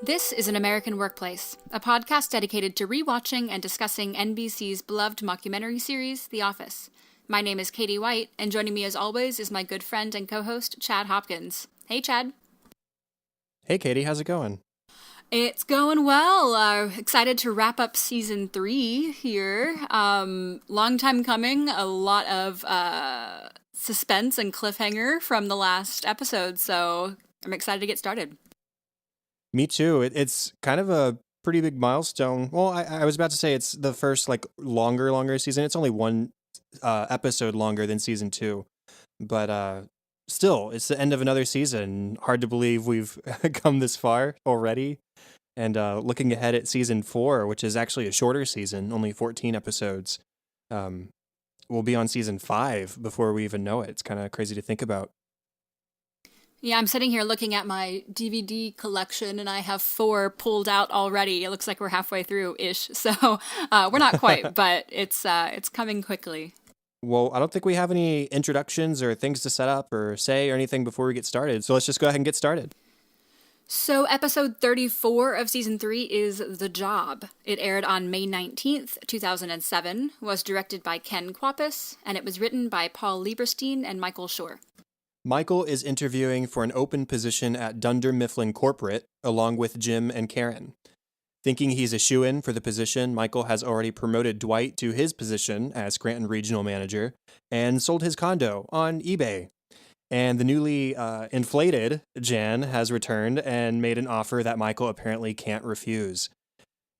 This is An American Workplace, a podcast dedicated to rewatching and discussing NBC's beloved mockumentary series, The Office. My name is Katie White, and joining me as always is my good friend and co-host, Chad Hopkins. Hey, Chad. Hey, Katie, how's it going? It's going well. Excited to wrap up season 3 here. Long time coming, a lot of suspense and cliffhanger from the last episode, so I'm excited to get started. Me too. It's kind of a pretty big milestone. Well, I was about to say it's the first longer season. It's only one episode longer than season 2, but still, it's the end of another season. Hard to believe we've come this far already. And looking ahead at season 4, which is actually a shorter season, only 14 episodes. We'll be on season 5 before we even know it. It's kind of crazy to think about. Yeah, I'm sitting here looking at my DVD collection, and I have 4 pulled out already. It looks like we're halfway through-ish, so we're not quite, but it's coming quickly. Well, I don't think we have any introductions or things to set up or say or anything before we get started, so let's just go ahead and get started. So episode 34 of season 3 is The Job. It aired on May 19th, 2007, was directed by Ken Kwapis, and it was written by Paul Lieberstein and Michael Schur. Michael is interviewing for an open position at Dunder Mifflin Corporate, along with Jim and Karen. Thinking he's a shoo-in for the position, Michael has already promoted Dwight to his position as Scranton Regional Manager and sold his condo on eBay. And the newly inflated Jan has returned and made an offer that Michael apparently can't refuse.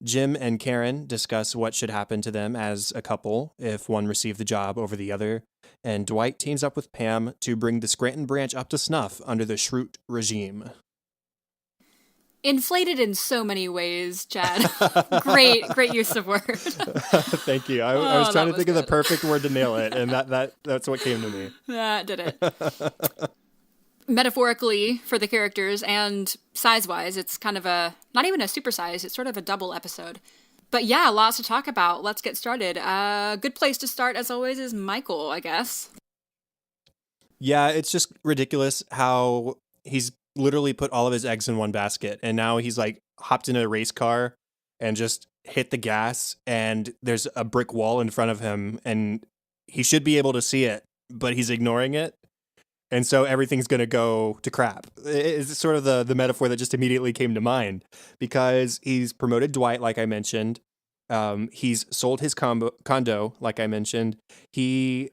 Jim and Karen discuss what should happen to them as a couple if one received the job over the other, and Dwight teams up with Pam to bring the Scranton branch up to snuff under the Schrute regime. Inflated in so many ways, Chad. Great use of word. Thank you. I was trying to think of the perfect word to nail it, and that's what came to me. That did it. Metaphorically for the characters and size-wise, it's kind of not even a supersize, it's sort of a double episode. But yeah, lots to talk about. Let's get started. A good place to start, as always, is Michael, I guess. Yeah, it's just ridiculous how he's literally put all of his eggs in one basket, and now he's hopped in a race car and just hit the gas, and there's a brick wall in front of him, and he should be able to see it, but he's ignoring it. And so everything's going to go to crap. It's sort of the metaphor that just immediately came to mind, because he's promoted Dwight, like I mentioned. He's sold his condo, like I mentioned. He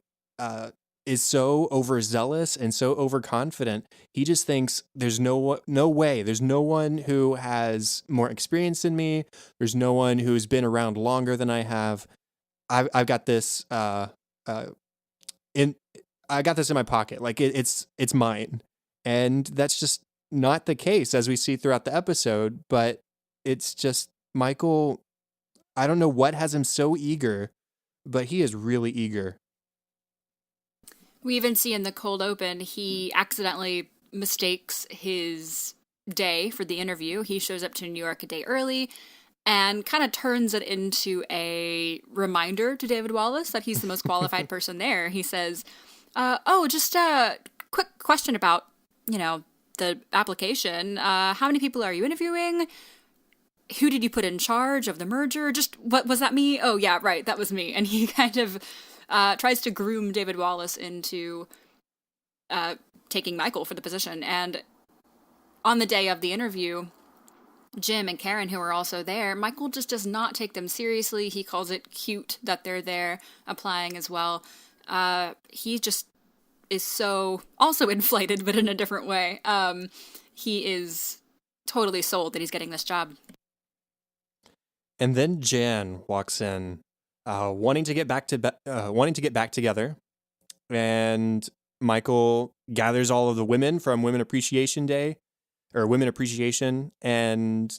is so overzealous and so overconfident. He just thinks there's no way. There's no one who has more experience than me. There's no one who's been around longer than I have. I've got this I got this in my pocket. It's mine. And that's just not the case, as we see throughout the episode. But it's just Michael, I don't know what has him so eager, but he is really eager. We even see in the cold open, he accidentally mistakes his day for the interview. He shows up to New York a day early and kind of turns it into a reminder to David Wallace that he's the most qualified person there. He says, just a quick question about, the application. How many people are you interviewing? Who did you put in charge of the merger? Just, what was that me? Oh, yeah, right, that was me. And he kind of tries to groom David Wallace into taking Michael for the position. And on the day of the interview, Jim and Karen, who are also there, Michael just does not take them seriously. He calls it cute that they're there applying as well. He just is so also inflated, but in a different way. He is totally sold that he's getting this job. And then Jan walks in, wanting to get back together, and Michael gathers all of the women from Women Appreciation Day, or Women Appreciation, and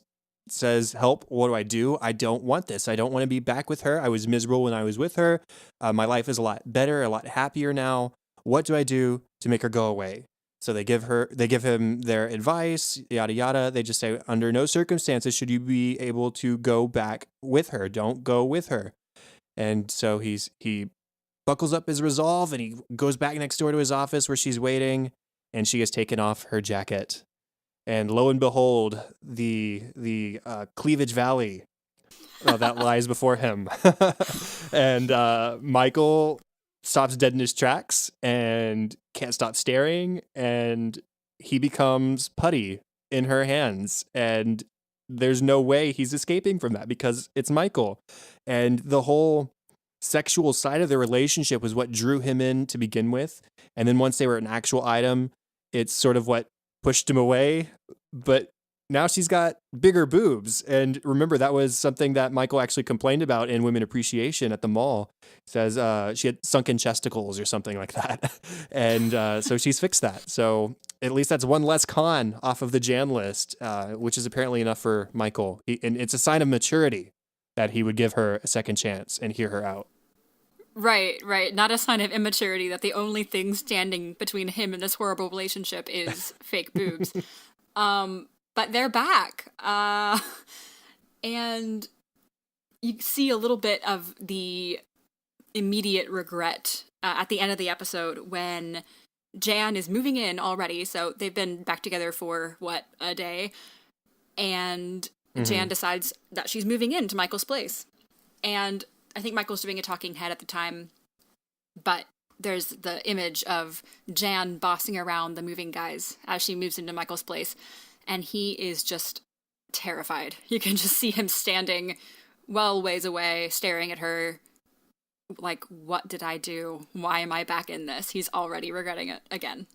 says, help, what do? I don't want this. I don't want to be back with her. I was miserable when I was with her. My life is a lot better, a lot happier now. What do I do to make her go away? So they give him their advice, yada, yada. They just say, under no circumstances should you be able to go back with her. Don't go with her. And so he buckles up his resolve, and he goes back next door to his office where she's waiting, and she has taken off her jacket. And lo and behold, the Cleavage Valley that lies before him. And Michael stops dead in his tracks and can't stop staring, and he becomes putty in her hands. And there's no way he's escaping from that because it's Michael. And the whole sexual side of the relationship was what drew him in to begin with. And then once they were an actual item, it's sort of what pushed him away. But now she's got bigger boobs. And remember, that was something that Michael actually complained about in Women Appreciation at the mall. Says she had sunken chesticles or something like that. And so she's fixed that. So at least that's one less con off of the Jan list, which is apparently enough for Michael. And it's a sign of maturity that he would give her a second chance and hear her out. Right. Not a sign of immaturity that the only thing standing between him and this horrible relationship is fake boobs. But they're back. And you see a little bit of the immediate regret at the end of the episode when Jan is moving in already. So they've been back together for, a day? And Jan decides that she's moving into Michael's place. And I think Michael's doing a talking head at the time, but there's the image of Jan bossing around the moving guys as she moves into Michael's place, and he is just terrified. You can just see him standing well ways away, staring at her, like, what did I do? Why am I back in this? He's already regretting it again.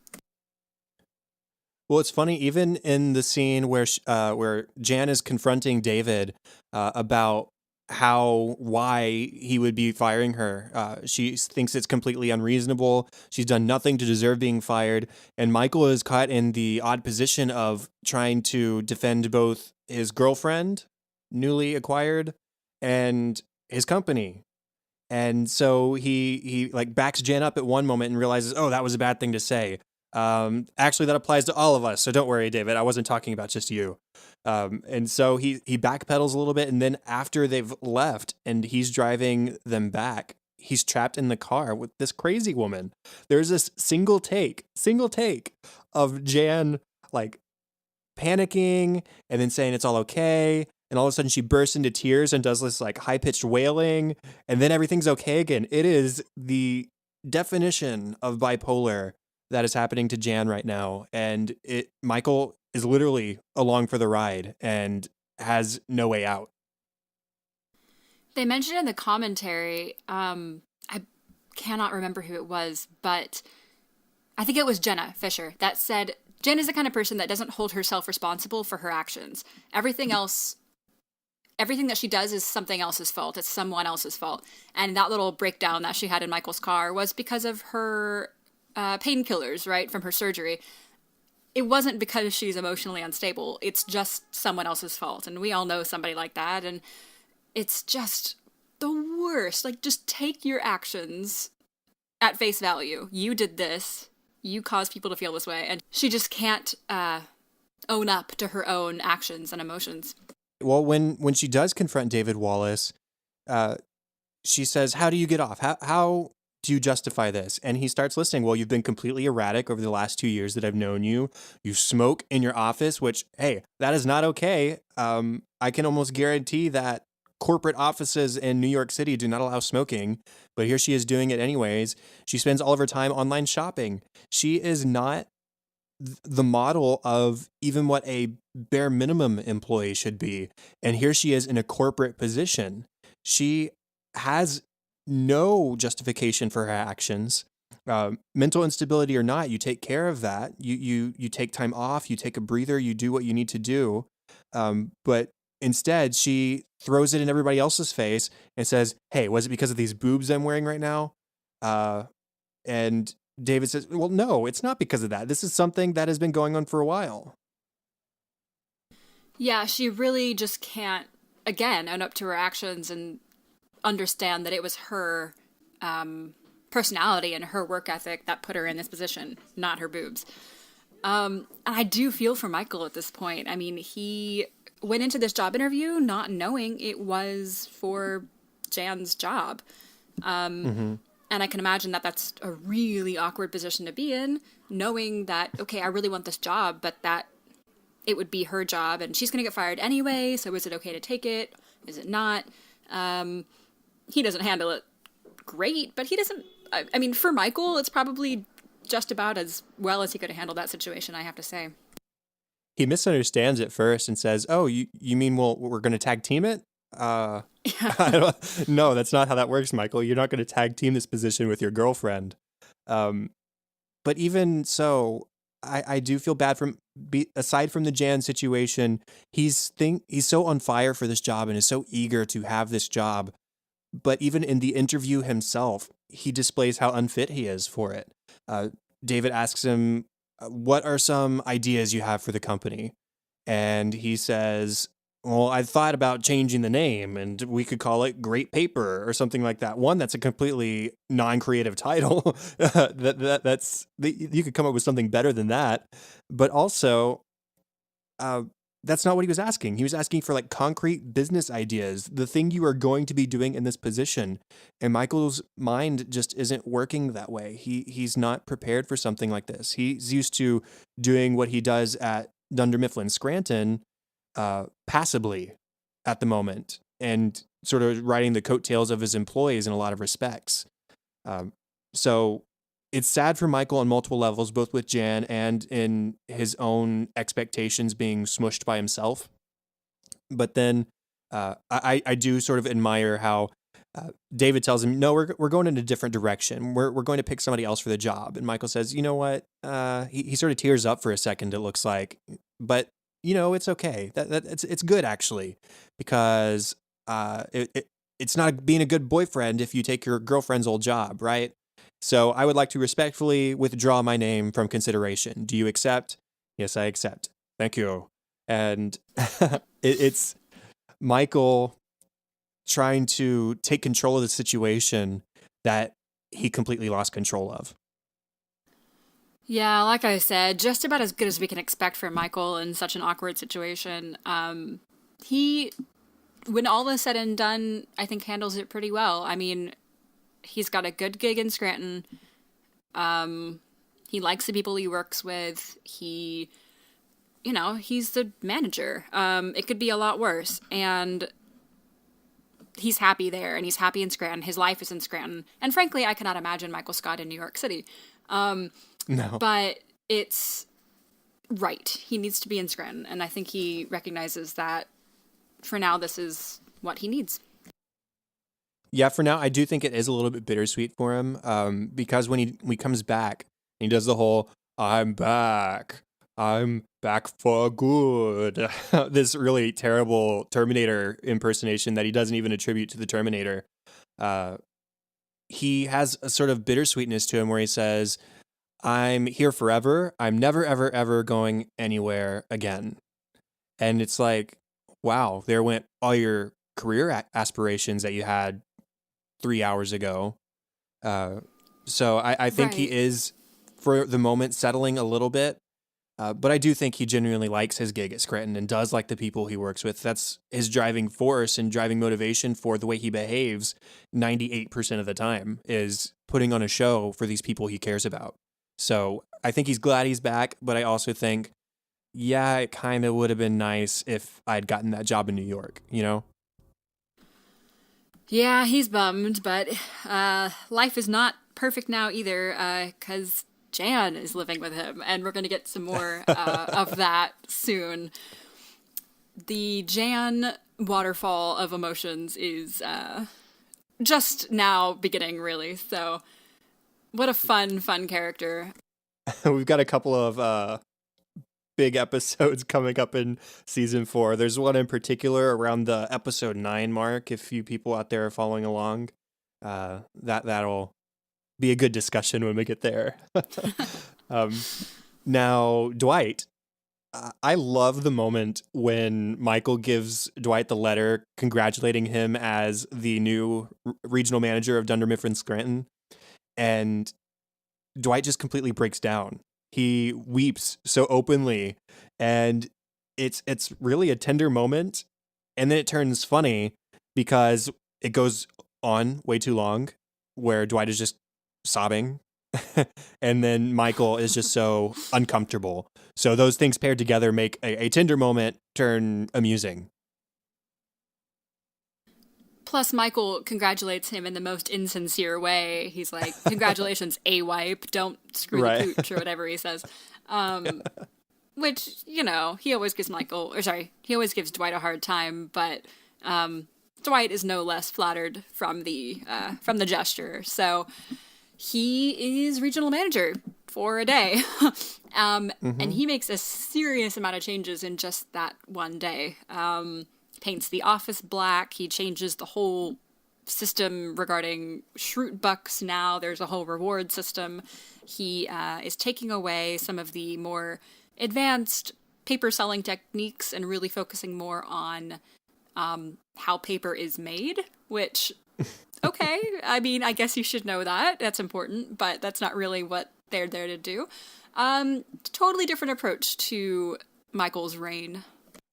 Well, it's funny, even in the scene where Jan is confronting David about why he would be firing her. She thinks it's completely unreasonable. She's done nothing to deserve being fired. And Michael is caught in the odd position of trying to defend both his girlfriend, newly acquired, and his company. And so he like backs Jan up at one moment and realizes, oh, that was a bad thing to say. Actually, that applies to all of us. So don't worry, David. I wasn't talking about just you. And so he backpedals a little bit, and then after they've left and he's driving them back, he's trapped in the car with this crazy woman. There's this single take of Jan like panicking and then saying it's all okay. And all of a sudden she bursts into tears and does this like high-pitched wailing, and then everything's okay again. It is the definition of bipolar that is happening to Jan right now. And Michael is literally along for the ride and has no way out. They mentioned in the commentary, I cannot remember who it was, but I think it was Jenna Fisher that said, Jen is the kind of person that doesn't hold herself responsible for her actions. Everything that she does is something else's fault. It's someone else's fault. And that little breakdown that she had in Michael's car was because of her painkillers, right, from her surgery. It wasn't because she's emotionally unstable. It's just someone else's fault. And we all know somebody like that. And it's just the worst. Like, just take your actions at face value. You did this. You caused people to feel this way. And she just can't own up to her own actions and emotions. Well, when she does confront David Wallace, she says, how do you get off? How do you justify this? And he starts listing, well, you've been completely erratic over the last 2 years that I've known you. You smoke in your office, which, hey, that is not okay. I can almost guarantee that corporate offices in New York City do not allow smoking, but here she is doing it anyways. She spends all of her time online shopping. She is not the model of even what a bare minimum employee should be. And here she is in a corporate position. She has no justification for her actions. Mental instability or not, you take care of that. You take time off, you take a breather, you do what you need to do. But instead, she throws it in everybody else's face and says, hey, was it because of these boobs I'm wearing right now? And David says, well, no, it's not because of that. This is something that has been going on for a while. Yeah, she really just can't, again, own up to her actions and understand that it was her personality and her work ethic that put her in this position, not her boobs. And I do feel for Michael at this point. I mean, he went into this job interview not knowing it was for Jan's job. And I can imagine that that's a really awkward position to be in, knowing that, okay, I really want this job, but that it would be her job and she's going to get fired anyway, so is it okay to take it? Is it not? He doesn't handle it great, but he doesn't. I mean, for Michael, it's probably just about as well as he could have handled that situation, I have to say. He misunderstands it first and says, "Oh, you mean we're going to tag team it?" No, that's not how that works, Michael. You're not going to tag team this position with your girlfriend. Um, but even so, I do feel bad aside from the Jan situation. He's so on fire for this job and is so eager to have this job. But even in the interview himself, he displays how unfit he is for it. David asks him, "What are some ideas you have for the company?" And he says, "Well, I thought about changing the name and we could call it Great Paper or something like that." One, that's a completely non-creative title. You could come up with something better than that. But also, that's not what he was asking. He was asking for like concrete business ideas, the thing you are going to be doing in this position. And Michael's mind just isn't working that way. He's not prepared for something like this. He's used to doing what he does at Dunder Mifflin Scranton passively at the moment and sort of riding the coattails of his employees in a lot of respects. So it's sad for Michael on multiple levels, both with Jan and in his own expectations being smushed by himself. But then I do sort of admire how David tells him, "No, we're going in a different direction. We're going to pick somebody else for the job." And Michael says, "You know what?" He sort of tears up for a second, it looks like. But, it's okay. It's good, actually, because it's not being a good boyfriend if you take your girlfriend's old job, right? So I would like to respectfully withdraw my name from consideration. Do you accept? Yes, I accept. Thank you. And it's Michael trying to take control of the situation that he completely lost control of. Yeah, like I said, just about as good as we can expect from Michael in such an awkward situation. He, when all is said and done, I think handles it pretty well. I mean, he's got a good gig in Scranton. He likes the people he works with. He's the manager. It could be a lot worse. And he's happy there, and he's happy in Scranton. His life is in Scranton. And frankly, I cannot imagine Michael Scott in New York City. No. But it's right. He needs to be in Scranton. And I think he recognizes that for now, this is what he needs. Yeah, for now, I do think it is a little bit bittersweet for him, because when he comes back, he does the whole I'm back for good," this really terrible Terminator impersonation that he doesn't even attribute to the Terminator. He has a sort of bittersweetness to him where he says, "I'm here forever. I'm never, ever, ever going anywhere again." And it's like, wow, there went all your career aspirations that you had 3 hours ago. So I think he is, for the moment, settling a little bit. But I do think he genuinely likes his gig at Scranton and does like the people he works with. That's his driving force and driving motivation for the way he behaves 98% of the time, is putting on a show for these people he cares about. So I think he's glad he's back, but I also think, yeah, it kind of would have been nice if I'd gotten that job in New York, Yeah, he's bummed, but life is not perfect now either, because Jan is living with him, and we're going to get some more of that soon. The Jan waterfall of emotions is just now beginning, really. So, what a fun character. We've got a couple of big episodes coming up in season 4. There's one in particular around the episode 9 mark. If you people out there are following along, that'll be a good discussion when we get there. Now, Dwight, I love the moment when Michael gives Dwight the letter congratulating him as the new regional manager of Dunder Mifflin Scranton, and Dwight just completely breaks down. He weeps so openly, and it's really a tender moment, and then it turns funny because it goes on way too long, where Dwight is just sobbing And then Michael is just so uncomfortable. So those things paired together make a Tinder moment turn amusing. Plus, Michael congratulates him in the most insincere way. He's like, "Congratulations, a wipe. Don't screw the Right. pooch," or whatever he says. Um, which he always gives he always gives Dwight a hard time, but Dwight is no less flattered from the gesture. So he is regional manager for a day, and he makes a serious amount of changes in just that one day. Paints the office black. He changes the whole system regarding Schrute bucks. Now there's a whole reward system. He is taking away some of the more advanced paper selling techniques and really focusing more on how paper is made, which, okay, I mean, I guess you should know that. That's important, but that's not really what they're there to do. Totally different approach to Michael's reign.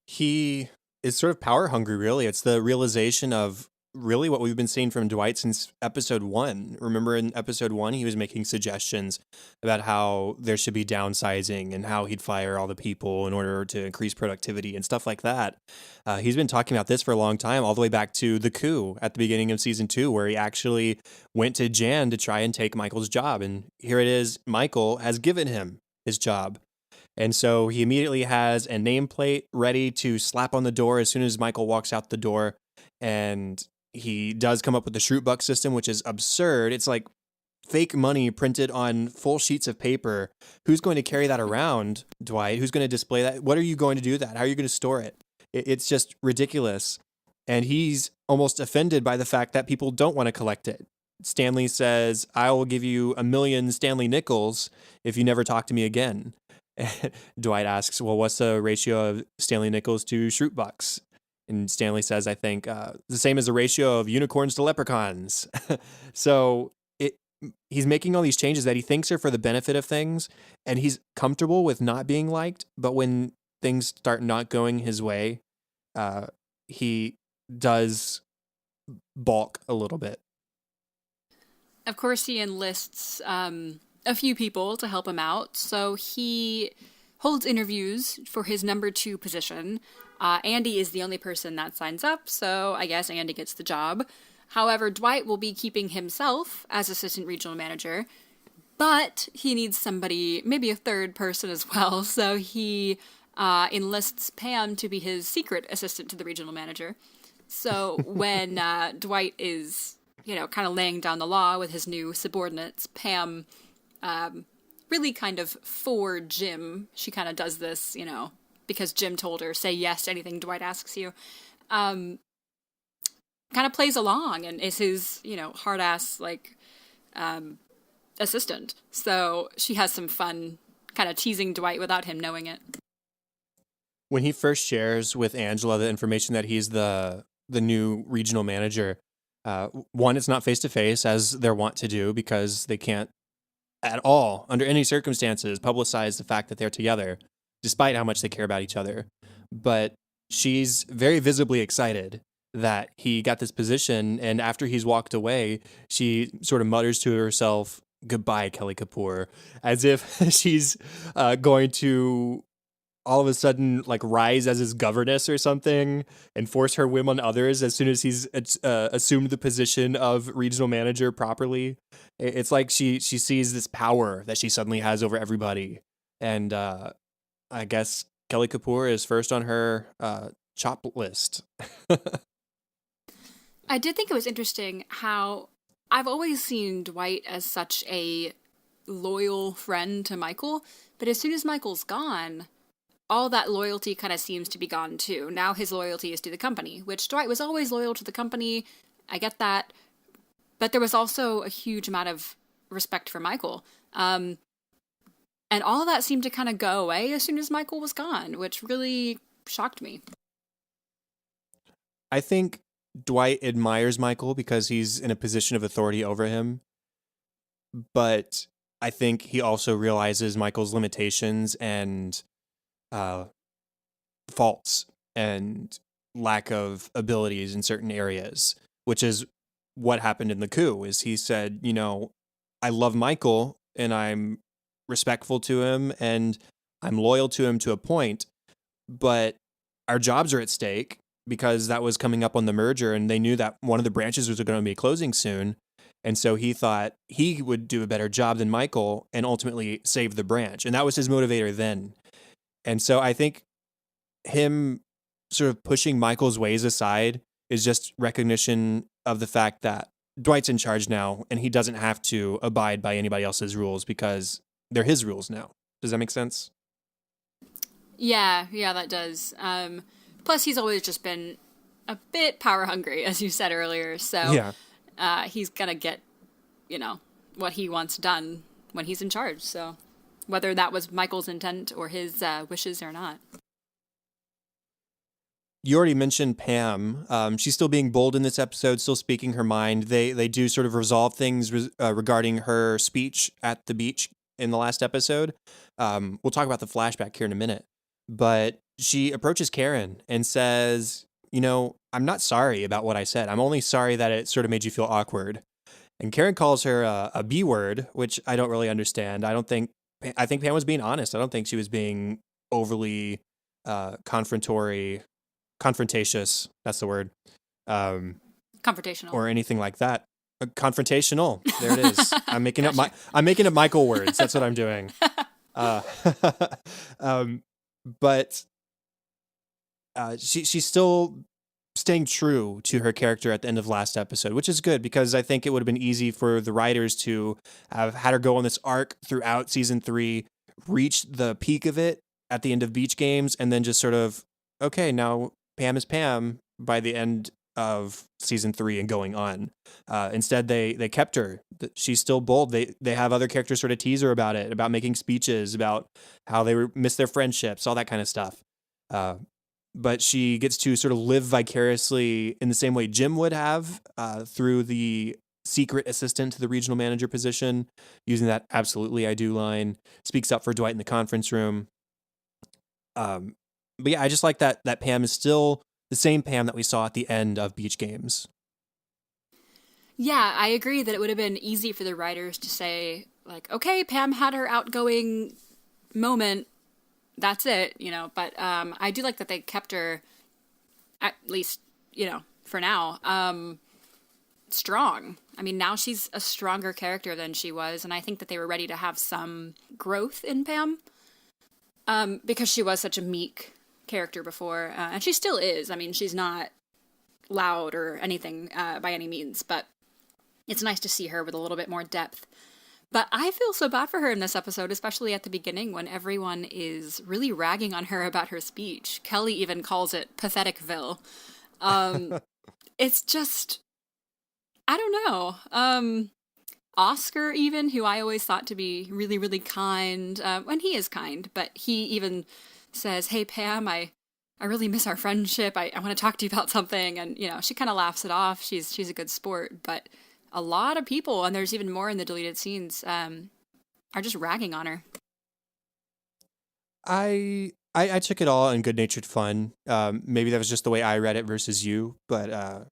He is sort of power hungry, really. It's the realization of really what we've been seeing from Dwight since episode 1. Remember in episode 1, he was making suggestions about how there should be downsizing and how he'd fire all the people in order to increase productivity and stuff like that. He's been talking about this for a long time, all the way back to the coup at the beginning of season 2, where he actually went to Jan to try and take Michael's job. And here it is, Michael has given him his job. And so he immediately has a nameplate ready to slap on the door as soon as Michael walks out the door. And he does come up with the Schrute buck system, which is absurd. It's like fake money printed on full sheets of paper. Who's going to carry that around, Dwight? Who's going to display that? What are you going to do that? How are you going to store it? It's just ridiculous. And he's almost offended by the fact that people don't want to collect it. Stanley says, "I will give you 1,000,000 Stanley nickels if you never talk to me again." Dwight asks, "Well, what's the ratio of Stanley nickels to Schrute bucks?" And Stanley says, "I think the same as the ratio of unicorns to leprechauns." So he's making all these changes that he thinks are for the benefit of things, and he's comfortable with not being liked. But when things start not going his way, he does balk a little bit. Of course, he enlists a few people to help him out. So he holds interviews for his number 2 position. Andy is the only person that signs up, so I guess Andy gets the job. However, Dwight will be keeping himself as assistant regional manager, but he needs somebody, maybe a third person as well. So he enlists Pam to be his secret assistant to the regional manager. So when Dwight is kind of laying down the law with his new subordinates, Pam, really kind of for Jim, she kind of does this, because Jim told her, say yes to anything Dwight asks you, kind of plays along and is his, hard-ass, assistant. So she has some fun kind of teasing Dwight without him knowing it. When he first shares with Angela the information that he's the new regional manager, one, it's not face-to-face, as they're wont to do, because they can't at all, under any circumstances, publicize the fact that they're together, despite how much they care about each other. But she's very visibly excited that he got this position, and after he's walked away, she sort of mutters to herself, "Goodbye, Kelly Kapoor," as if she's going to all of a sudden rise as his governess or something and force her whim on others as soon as he's assumed the position of regional manager properly. It's like she sees this power that she suddenly has over everybody. And I guess Kelly Kapoor is first on her chop list. I did think it was interesting how I've always seen Dwight as such a loyal friend to Michael, but as soon as Michael's gone, all that loyalty kind of seems to be gone too. Now his loyalty is to the company, which Dwight was always loyal to the company. I get that. But there was also a huge amount of respect for Michael. And all of that seemed to kind of go away as soon as Michael was gone, which really shocked me. I think Dwight admires Michael because he's in a position of authority over him. But I think he also realizes Michael's limitations and faults and lack of abilities in certain areas, which is what happened in the coup. Is he said, I love Michael and I'm respectful to him and I'm loyal to him to a point, but our jobs are at stake because that was coming up on the merger and they knew that one of the branches was going to be closing soon. And so he thought he would do a better job than Michael and ultimately save the branch. And that was his motivator then. And so I think him sort of pushing Michael's ways aside is just recognition of the fact that Dwight's in charge now and he doesn't have to abide by anybody else's rules because they're his rules now. Does that make sense? Yeah, that does. Plus, he's always just been a bit power hungry, as you said earlier. So he's going to get, what he wants done when he's in charge. So whether that was Michael's intent or his wishes or not. You already mentioned Pam. She's still being bold in this episode, still speaking her mind. They do sort of resolve things regarding her speech at the beach in the last episode. We'll talk about the flashback here in a minute. But she approaches Karen and says, I'm not sorry about what I said. I'm only sorry that it sort of made you feel awkward. And Karen calls her a B word, which I don't really understand. I think Pam was being honest. I don't think she was being overly confrontatious. That's the word. Confrontational. Or anything like that. Confrontational. There it is. I'm making up Michael words. That's what I'm doing. But she's still staying true to her character at the end of last episode, which is good because I think it would have been easy for the writers to have had her go on this arc throughout season 3, reach the peak of it at the end of Beach Games, and then just sort of, okay, now Pam is Pam by the end of season 3 and going on. Instead, they kept her. She's still bold. They have other characters sort of tease her about it, about making speeches, about how they miss their friendships, all that kind of stuff. But she gets to sort of live vicariously in the same way Jim would have through the secret assistant to the regional manager position, using that "absolutely I do" line, speaks up for Dwight in the conference room. But yeah, I just like that Pam is still the same Pam that we saw at the end of Beach Games. Yeah, I agree that it would have been easy for the writers to say, like, okay, Pam had her outgoing moment. That's it, but I do like that they kept her, at least, for now, strong. I mean, now she's a stronger character than she was, and I think that they were ready to have some growth in Pam, because she was such a meek character before, and she still is. I mean, she's not loud or anything by any means, but it's nice to see her with a little bit more depth. But I feel so bad for her in this episode, especially at the beginning when everyone is really ragging on her about her speech. Kelly even calls it Patheticville. It's just, I don't know. Oscar even, who I always thought to be really, really kind, and he is kind, but he even says, hey, Pam, I really miss our friendship. I want to talk to you about something. And, she kind of laughs it off. She's a good sport, but a lot of people, and there's even more in the deleted scenes, are just ragging on her. I took it all in good-natured fun. Maybe that was just the way I read it versus you, but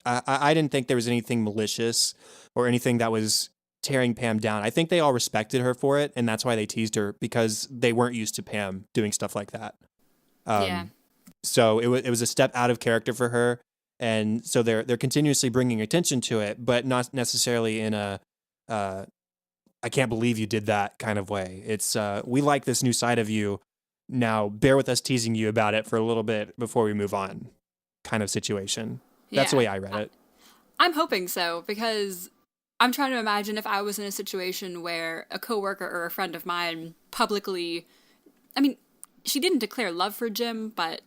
I didn't think there was anything malicious or anything that was tearing Pam down. I think they all respected her for it, and that's why they teased her, because they weren't used to Pam doing stuff like that. Yeah. So it was a step out of character for her. And so they're continuously bringing attention to it, but not necessarily in a I can't believe you did that kind of way. It's we like this new side of you. Now bear with us teasing you about it for a little bit before we move on kind of situation. That's the way I read it. I'm hoping so, because I'm trying to imagine if I was in a situation where a coworker or a friend of mine publicly, I mean, she didn't declare love for Jim, but,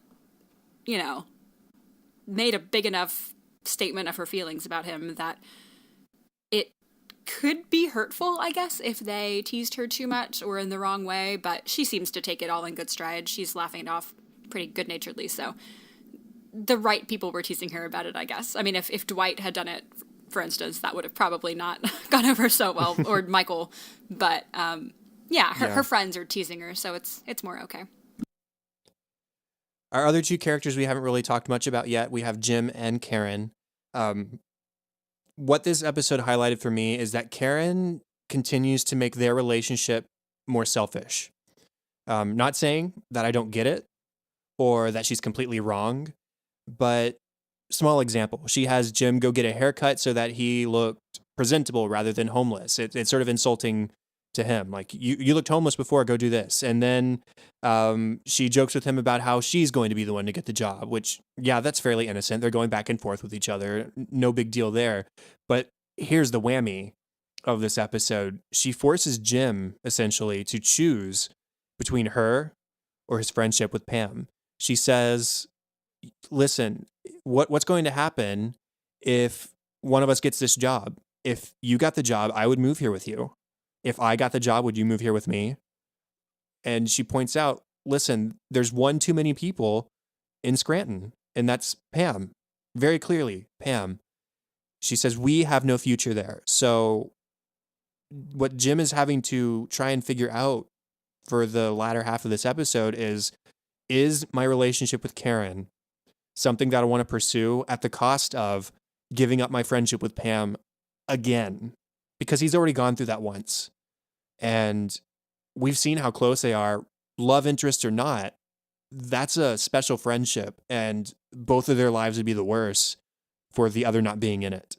made a big enough statement of her feelings about him that it could be hurtful, I guess, if they teased her too much or in the wrong way, but she seems to take it all in good stride. She's laughing it off pretty good-naturedly, so the right people were teasing her about it, I guess. I mean, if Dwight had done it, for instance, that would have probably not gone over so well, or Michael, but her friends are teasing her, so it's more okay. Our other two characters we haven't really talked much about yet. We have Jim and Karen. What this episode highlighted for me is that Karen continues to make their relationship more selfish. Not saying that I don't get it or that she's completely wrong, but small example. She has Jim go get a haircut so that he looked presentable rather than homeless. It's sort of insulting to him. Like, you looked homeless before, go do this. And then she jokes with him about how she's going to be the one to get the job, which, yeah, that's fairly innocent. They're going back and forth with each other. No big deal there. But here's the whammy of this episode. She forces Jim, essentially, to choose between her or his friendship with Pam. She says, listen, what's going to happen if one of us gets this job? If you got the job, I would move here with you. If I got the job, would you move here with me? And she points out, listen, there's one too many people in Scranton, and that's Pam. Very clearly, Pam. She says, we have no future there. So what Jim is having to try and figure out for the latter half of this episode is my relationship with Karen something that I want to pursue at the cost of giving up my friendship with Pam again? Because he's already gone through that once. And we've seen how close they are, love interest or not. That's a special friendship, and both of their lives would be the worse for the other not being in it.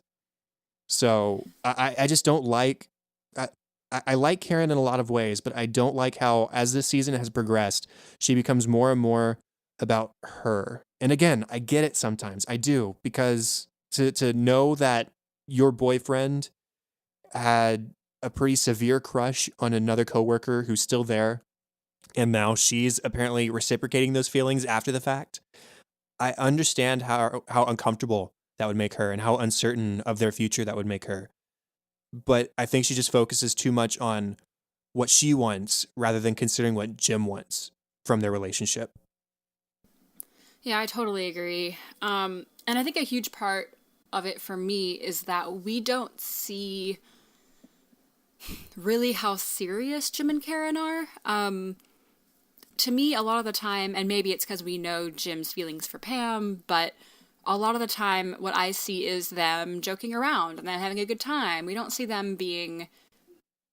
So I just don't like, I like Karen in a lot of ways, but I don't like how, as this season has progressed, she becomes more and more about her. And again, I get it sometimes. I do, because to know that your boyfriend had a pretty severe crush on another coworker who's still there, and now she's apparently reciprocating those feelings after the fact. I understand how uncomfortable that would make her and how uncertain of their future that would make her. But I think she just focuses too much on what she wants rather than considering what Jim wants from their relationship. Yeah, I totally agree. And I think a huge part of it for me is that we don't see really how serious Jim and Karen are. To me, a lot of the time, and maybe it's because we know Jim's feelings for Pam, but a lot of the time what I see is them joking around and them having a good time. We don't see them being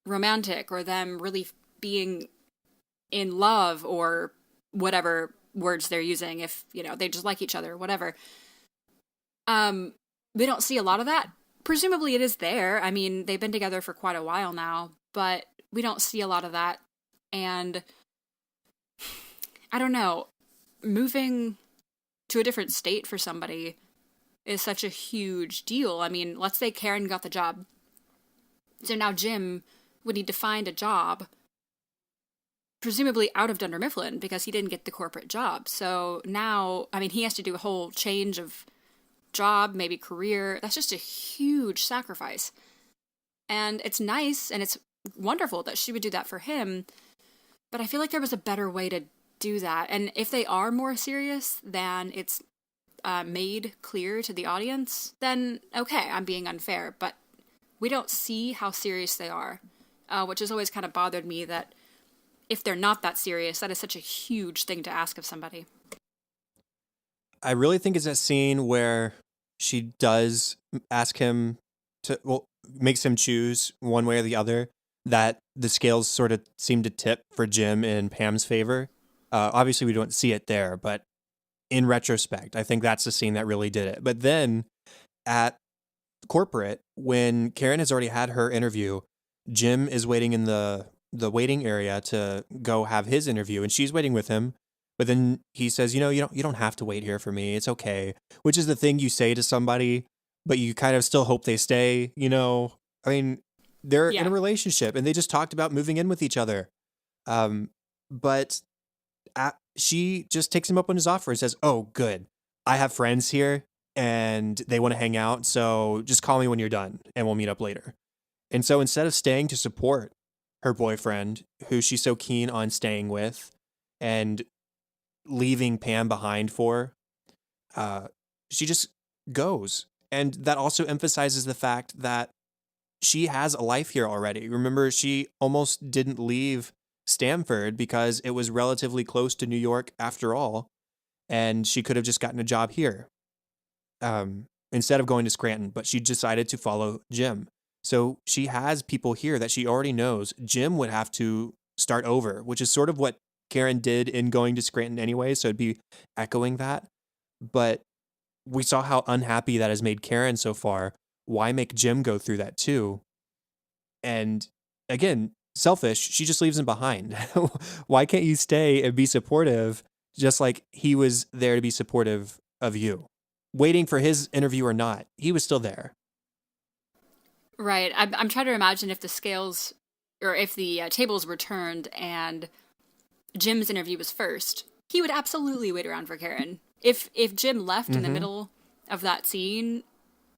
romantic or them really being in love or whatever words they're using, if, you know, they just like each other, whatever. We don't see a lot of that. Presumably it is there. I mean, they've been together for quite a while now, but we don't see a lot of that. And I don't know, moving to a different state for somebody is such a huge deal. I mean, let's say Karen got the job. So now Jim would need to find a job, presumably out of Dunder Mifflin, because he didn't get the corporate job. So now, I mean, he has to do a whole change of job, maybe career. That's just a huge sacrifice. And it's nice and it's wonderful that she would do that for him. But I feel like there was a better way to do that. And if they are more serious than it's made clear to the audience, then okay, I'm being unfair. But we don't see how serious they are, which has always kind of bothered me, that if they're not that serious, that is such a huge thing to ask of somebody. I really think it's that scene where she does ask him to, well, makes him choose one way or the other, that the scales sort of seem to tip for Jim in Pam's favor. Obviously, we don't see it there, but in retrospect, I think that's the scene that really did it. But then at corporate, when Karen has already had her interview, Jim is waiting in the waiting area to go have his interview, and she's waiting with him. But then he says, you don't have to wait here for me. It's okay. Which is the thing you say to somebody, but you kind of still hope they stay, I mean, they're in a relationship and they just talked about moving in with each other. But she just takes him up on his offer and says, oh, good. I have friends here and they want to hang out. So just call me when you're done and we'll meet up later. And so instead of staying to support her boyfriend, who she's so keen on staying with, and leaving Pam behind for, she just goes. And that also emphasizes the fact that she has a life here already. Remember, she almost didn't leave Stamford because it was relatively close to New York after all, and she could have just gotten a job here instead of going to Scranton, but she decided to follow Jim. So she has people here that she already knows. Jim would have to start over, which is sort of what Karen did in going to Scranton anyway. So it'd be echoing that. But we saw how unhappy that has made Karen so far. Why make Jim go through that too? And again, selfish, she just leaves him behind. Why can't you stay and be supportive just like he was there to be supportive of you? Waiting for his interview or not, he was still there. Right. I'm trying to imagine if the scales or if the tables were turned and Jim's interview was first, he would absolutely wait around for Karen. If Jim left in the middle of that scene,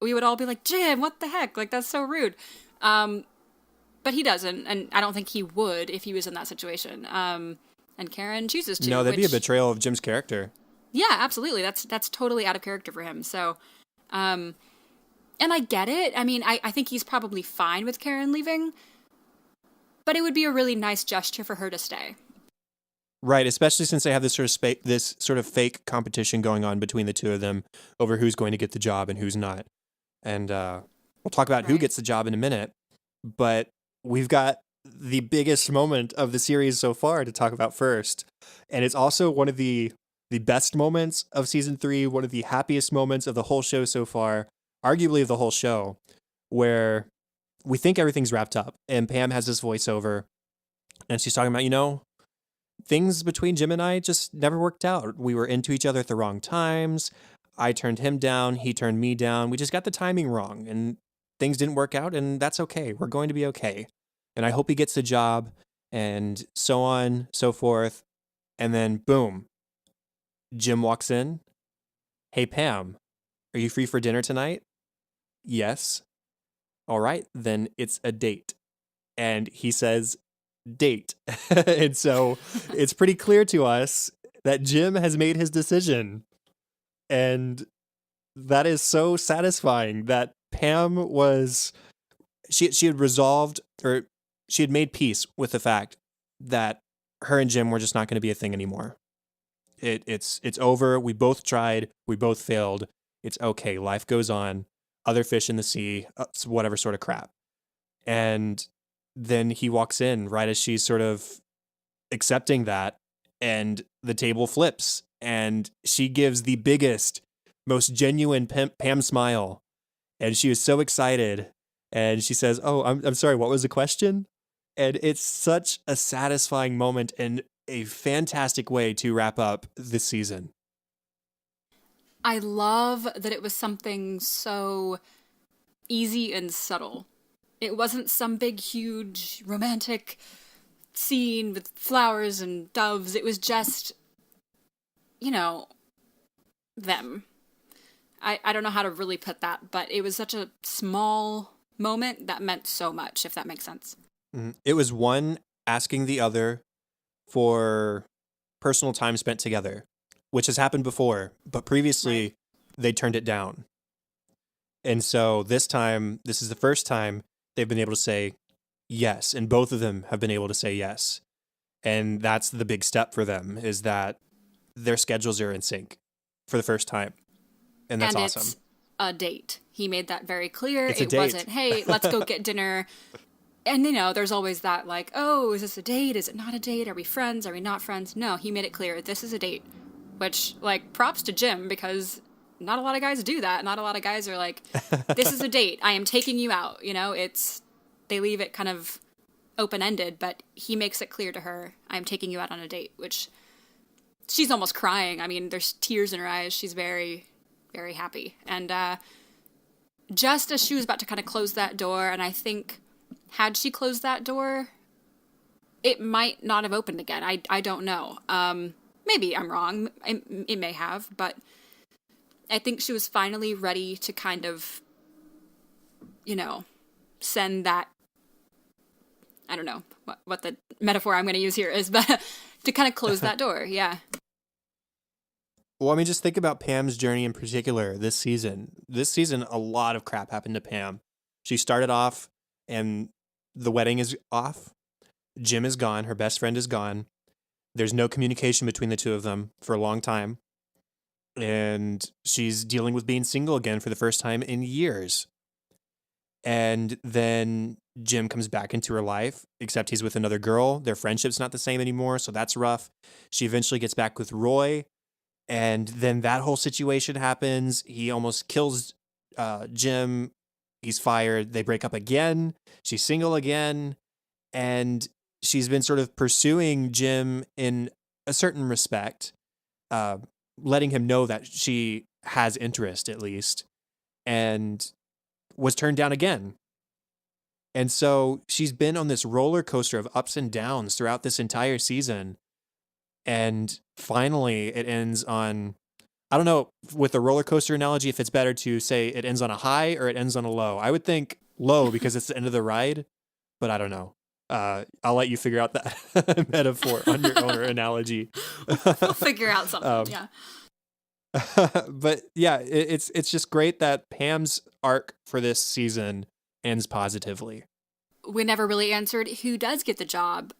we would all be like, Jim, what the heck? Like, that's so rude. But he doesn't, and I don't think he would if he was in that situation. And Karen chooses to. No, that'd be a betrayal of Jim's character. Yeah, absolutely. That's totally out of character for him. So, and I get it. I mean, I think he's probably fine with Karen leaving, but it would be a really nice gesture for her to stay. Right, especially since they have this sort of fake competition going on between the two of them over who's going to get the job and who's not. And we'll talk about who gets the job in a minute. But we've got the biggest moment of the series so far to talk about first. And it's also one of the best moments of season 3, one of the happiest moments of the whole show so far, arguably of the whole show, where we think everything's wrapped up. And Pam has this voiceover, and she's talking about, things between Jim and I just never worked out. We were into each other at the wrong times. I turned him down. He turned me down. We just got the timing wrong, and things didn't work out, and that's okay. We're going to be okay. And I hope he gets the job, and so on, so forth. And then, boom, Jim walks in. Hey, Pam, are you free for dinner tonight? Yes. All right, then it's a date. And he says, date. And so it's pretty clear to us that Jim has made his decision. And that is so satisfying that Pam was, she had resolved, or she had made peace with the fact that her and Jim were just not going to be a thing anymore. It's over. We both tried. We both failed. It's okay. Life goes on. Other fish in the sea, whatever sort of crap. And then he walks in right as she's sort of accepting that, and the table flips, and she gives the biggest, most genuine Pam smile, and she was so excited, and she says, "Oh, I'm sorry, what was the question?" And it's such a satisfying moment and a fantastic way to wrap up this season. I love that it was something so easy and subtle. It wasn't some big, huge, romantic scene with flowers and doves. It was just, them. I don't know how to really put that, but it was such a small moment that meant so much, if that makes sense. It was one asking the other for personal time spent together, which has happened before, but previously they turned it down. And so this time, this is the first time they've been able to say yes, and both of them have been able to say yes. And that's the big step for them, is that their schedules are in sync for the first time. And that's awesome. It's a date. He made that very clear. It's a date. Wasn't, hey, let's go get dinner. And, there's always that, like, oh, is this a date? Is it not a date? Are we friends? Are we not friends? No, he made it clear, this is a date. Which, props to Jim, because not a lot of guys do that. Not a lot of guys are like, this is a date. I am taking you out. They leave it kind of open-ended, but he makes it clear to her, I'm taking you out on a date, which she's almost crying. I mean, there's tears in her eyes. She's very, very happy. And just as she was about to kind of close that door, and I think had she closed that door, it might not have opened again. I don't know. Maybe I'm wrong. It may have, but I think she was finally ready to kind of, send that, I don't know what the metaphor I'm going to use here is, but to kind of close that door. Yeah. Well, I mean, just think about Pam's journey in particular this season. This season, a lot of crap happened to Pam. She started off and the wedding is off. Jim is gone. Her best friend is gone. There's no communication between the two of them for a long time. And she's dealing with being single again for the first time in years. And then Jim comes back into her life, except he's with another girl. Their friendship's not the same anymore, so that's rough. She eventually gets back with Roy, and then that whole situation happens. He almost kills Jim. He's fired. They break up again. She's single again, and she's been sort of pursuing Jim in a certain respect, uh, letting him know that she has interest at least, and was turned down again. And so she's been on this roller coaster of ups and downs throughout this entire season. And finally, it ends on, I don't know, with the roller coaster analogy, if it's better to say it ends on a high or it ends on a low. I would think low because it's the end of the ride, but I don't know. I'll let you figure out that metaphor on your own or analogy. We'll figure out something. Yeah. But yeah, it's just great that Pam's arc for this season ends positively. We never really answered who does get the job.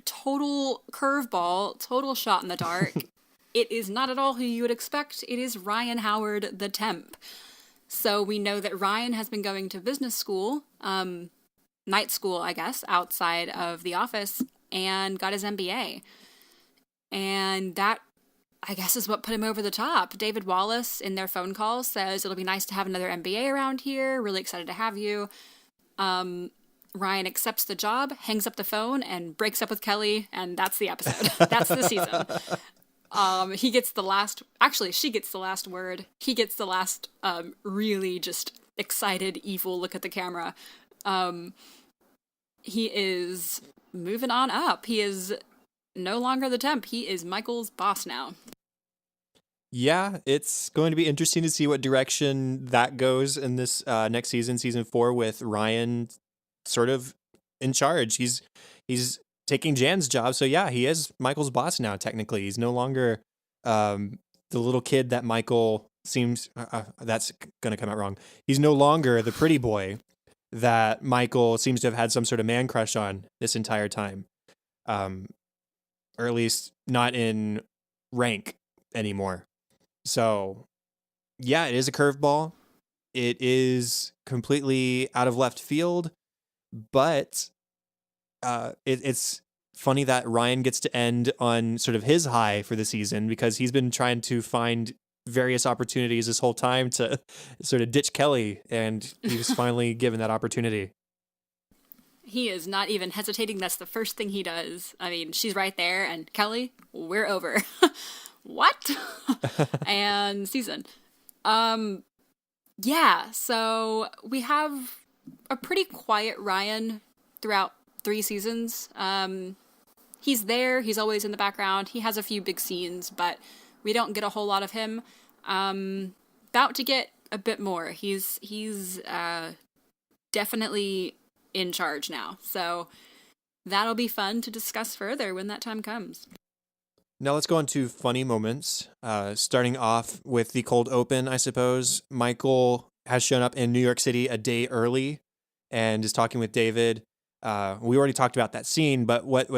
Total curveball, total shot in the dark. It is not at all who you would expect. It is Ryan Howard, the temp. So we know that Ryan has been going to business school, night school, I guess, outside of the office, and got his MBA. And that, I guess, is what put him over the top. David Wallace, in their phone call, says, it'll be nice to have another MBA around here. Really excited to have you. Ryan accepts the job, hangs up the phone, and breaks up with Kelly, and that's the episode. That's the season. He gets the last, actually, she gets the last word. He gets the last really just excited, evil look at the camera. He is moving on up. He is no longer the temp. He is Michael's boss now. Yeah, it's going to be interesting to see what direction that goes in this next season, season 4, with Ryan sort of in charge. He's taking Jan's job, so yeah, he is Michael's boss now. Technically, he's no longer the little kid that Michael seems. That's gonna come out wrong. He's no longer the pretty boy that Michael seems to have had some sort of man crush on this entire time, or at least not in rank anymore. So, yeah, it is a curveball. It is completely out of left field, but it's funny that Ryan gets to end on sort of his high for the season, because he's been trying to find various opportunities this whole time to sort of ditch Kelly, and he was finally given that opportunity. He is not even hesitating. That's the first thing he does. I mean, she's right there, and Kelly, we're over. What? And season. Yeah, so we have a pretty quiet Ryan throughout 3 seasons. He's there, he's always in the background. He has a few big scenes, but we don't get a whole lot of him. About to get a bit more. He's definitely in charge now. So that'll be fun to discuss further when that time comes. Now let's go into funny moments, starting off with the cold open, I suppose. Michael has shown up in New York City a day early and is talking with David. We already talked about that scene, but what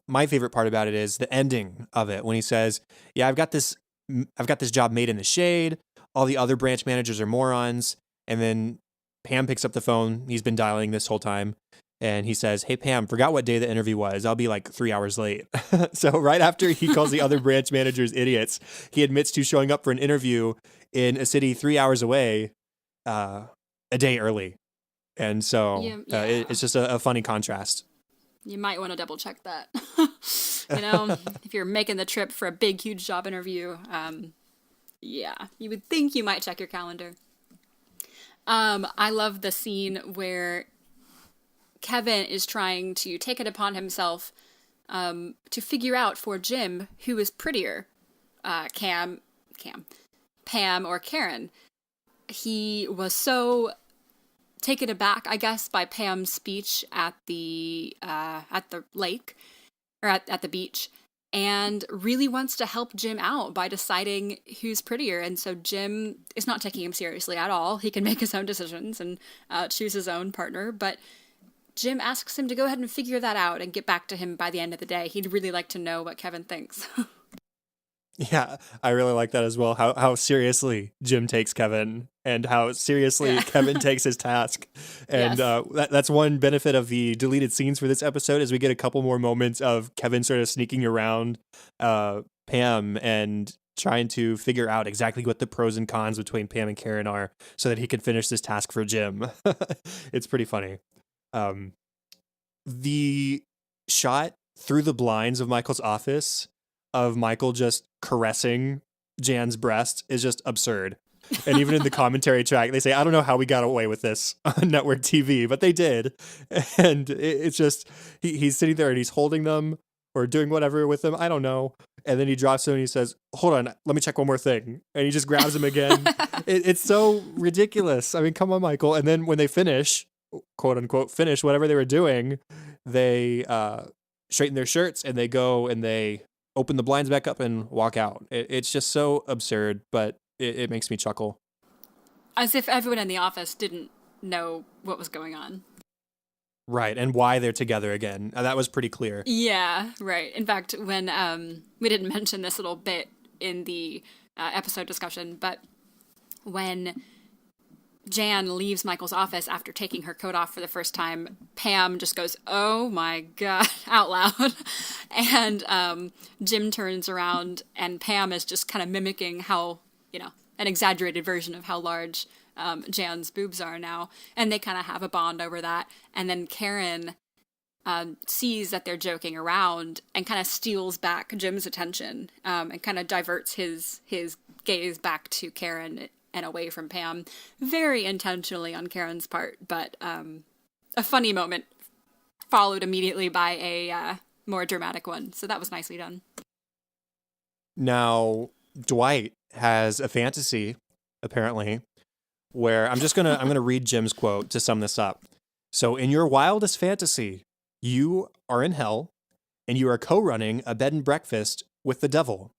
my favorite part about it is the ending of it, when he says, yeah, I've got this job made in the shade. All the other branch managers are morons. And then Pam picks up the phone. He's been dialing this whole time. And he says, hey, Pam, forgot what day the interview was. I'll be like 3 hours late. So right after he calls the other branch managers idiots, he admits to showing up for an interview in a city 3 hours away a day early. And so it's just a funny contrast. You might want to double check that. If you're making the trip for a big, huge job interview, you would think you might check your calendar. I love the scene where Kevin is trying to take it upon himself to figure out for Jim who is prettier, Pam or Karen. He was so taken aback, I guess, by Pam's speech at the lake, or at the beach, and really wants to help Jim out by deciding who's prettier. And so Jim is not taking him seriously at all. He can make his own decisions and choose his own partner, but Jim asks him to go ahead and figure that out and get back to him by the end of the day. He'd really like to know what Kevin thinks. Yeah, I really like that as well. How seriously Jim takes Kevin, and how seriously Yeah. Kevin takes his task. And Yes. that's one benefit of the deleted scenes for this episode is we get a couple more moments of Kevin sort of sneaking around Pam and trying to figure out exactly what the pros and cons between Pam and Karen are, so that he can finish this task for Jim. It's pretty funny. Um, the shot through the blinds of Michael's office of Michael just caressing Jan's breast is just absurd. And even in the commentary track, they say, I don't know how we got away with this on network TV, but they did. And it's just, he's sitting there and he's holding them or doing whatever with them. I don't know. And then he drops them and he says, hold on, let me check one more thing. And he just grabs them again. It's so ridiculous. I mean, come on, Michael. And then when they finish, quote unquote, finish whatever they were doing, they straighten their shirts and they go and they open the blinds back up and walk out. It's just so absurd, but it makes me chuckle. As if everyone in the office didn't know what was going on. Right, and why they're together again. That was pretty clear. Yeah, right. In fact, when we didn't mention this little bit in the episode discussion, but when Jan leaves Michael's office after taking her coat off for the first time, Pam just goes, "Oh my God," out loud. And Jim turns around and Pam is just kind of mimicking how, an exaggerated version of how large Jan's boobs are now. And they kind of have a bond over that. And then Karen sees that they're joking around and kind of steals back Jim's attention and kind of diverts his gaze back to Karen and away from Pam, very intentionally on Karen's part, but a funny moment followed immediately by a more dramatic one. So that was nicely done. Now, Dwight has a fantasy, apparently, where I'm gonna read Jim's quote to sum this up. So, in your wildest fantasy, you are in hell, and you are co-running a bed and breakfast with the devil.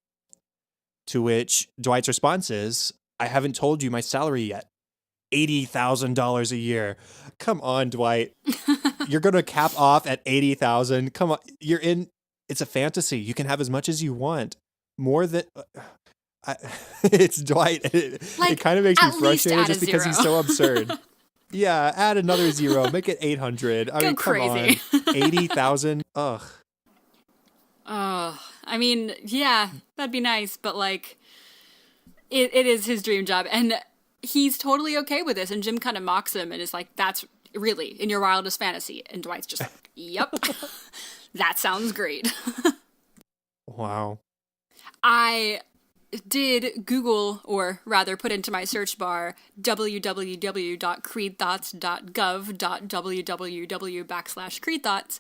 To which Dwight's response is, I haven't told you my salary yet. $80,000 a year. Come on, Dwight. You're going to cap off at 80,000. Come on. It's a fantasy. You can have as much as you want. More than it's Dwight. It kind of makes me frustrated just because he's so absurd. Yeah, add another zero. Make it 800. I mean, come on. 80,000. Ugh. I mean, yeah, that'd be nice, but like it is his dream job, and he's totally okay with this. And Jim kind of mocks him and is like, "That's really in your wildest fantasy." And Dwight's just like, "Yep, that sounds great." Wow. I did Google, or rather put into my search bar, www.creedthoughts.gov.www/creedthoughts.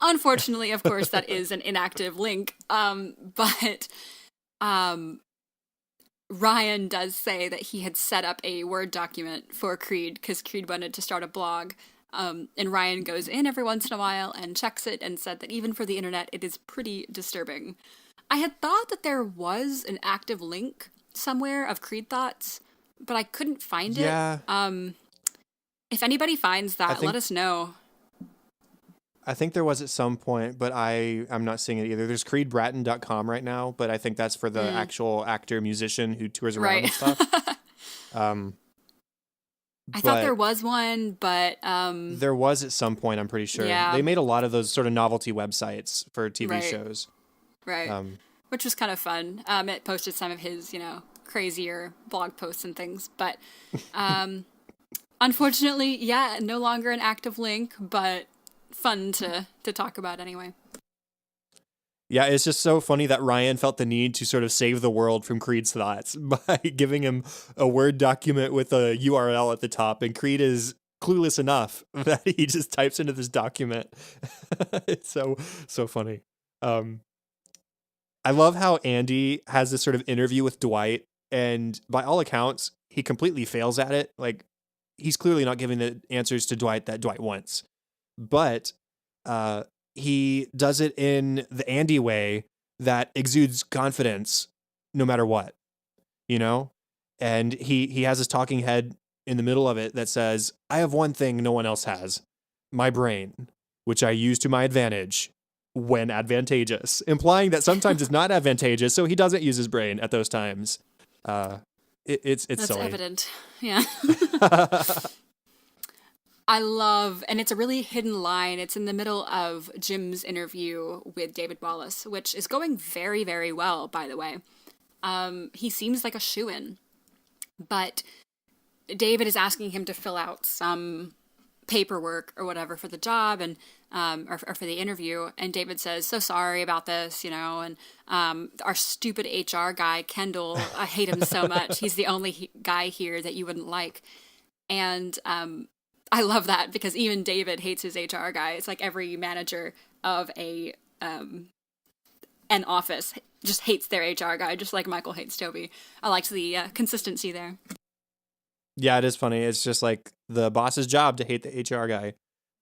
Unfortunately, of course, that is an inactive link. But Ryan does say that he had set up a Word document for Creed because Creed wanted to start a blog. And Ryan goes in every once in a while and checks it and said that even for the internet, it is pretty disturbing. I had thought that there was an active link somewhere of Creed Thoughts, but I couldn't find it. Yeah. If anybody finds that, let us know. I think there was at some point, but I'm not seeing it either. There's creedbratton.com right now, but I think that's for the actual actor musician who tours around and stuff. I thought there was one, but there was at some point, I'm pretty sure. Yeah. They made a lot of those sort of novelty websites for TV shows. Right. Which was kind of fun. It posted some of his, crazier blog posts and things, but unfortunately, yeah, no longer an active link, but fun to talk about anyway. Yeah, it's just so funny that Ryan felt the need to sort of save the world from Creed's thoughts by giving him a Word document with a URL at the top, and Creed is clueless enough that he just types into this document. It's so funny. I love how Andy has this sort of interview with Dwight, and by all accounts, he completely fails at it. Like, he's clearly not giving the answers to Dwight that Dwight wants. But he does it in the Andy way that exudes confidence no matter what, And he has this talking head in the middle of it that says, I have one thing no one else has, my brain, which I use to my advantage. when advantageous, implying that sometimes it's not advantageous, so he doesn't use his brain at those times. It's That's silly. evident. Yeah. I love, and it's a really hidden line. It's in the middle of Jim's interview with David Wallace, which is going very, very well, by the way. He seems like a shoo-in, but David is asking him to fill out some paperwork or whatever for the job and or for the interview, and David says, "So sorry about this, and our stupid HR guy Kendall, I hate him so much. He's the only guy here that you wouldn't like." And I love that because even David hates his HR guy. It's like every manager of an office just hates their HR guy, just like Michael hates Toby. I liked the consistency there. Yeah, it is funny. It's just like the boss's job to hate the HR guy.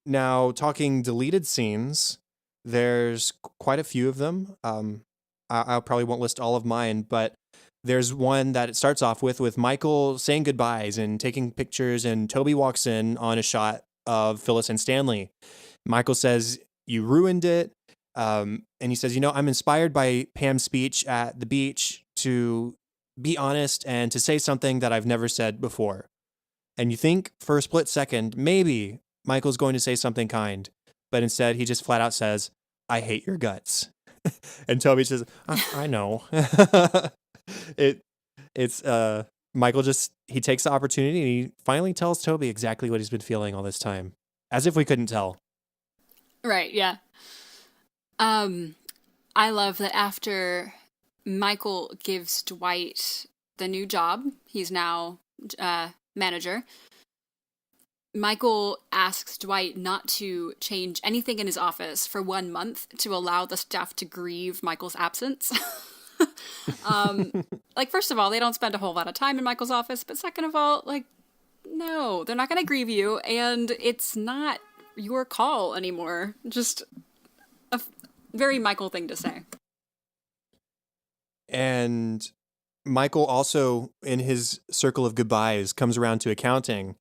Now, talking deleted scenes, there's quite a few of them. I probably won't list all of mine, but there's one that it starts off with Michael saying goodbyes and taking pictures, and Toby walks in on a shot of Phyllis and Stanley. Michael says, "You ruined it." And he says, "I'm inspired by Pam's speech at the beach to be honest and to say something that I've never said before." And you think for a split second, maybe Michael's going to say something kind, but instead he just flat out says, "I hate your guts." And Toby says, I know. It's Michael he takes the opportunity and he finally tells Toby exactly what he's been feeling all this time, as if we couldn't tell. Right, yeah. I love that after Michael gives Dwight the new job, he's now manager, Michael asks Dwight not to change anything in his office for 1 month to allow the staff to grieve Michael's absence. First of all, they don't spend a whole lot of time in Michael's office, but second of all, no, they're not going to grieve you, and it's not your call anymore. Just a very Michael thing to say. And Michael also, in his circle of goodbyes, comes around to accounting,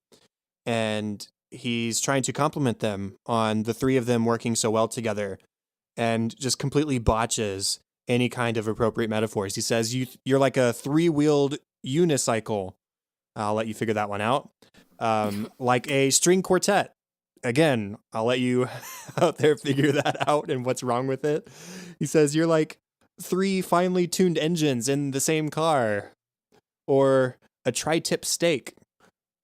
and he's trying to compliment them on the three of them working so well together, and just completely botches any kind of appropriate metaphors. He says, you're like a 3-wheeled unicycle. I'll let you figure that one out. Like a string quartet. Again, I'll let you out there figure that out and what's wrong with it. He says, you're like 3 finely tuned engines in the same car, or a tri-tip steak,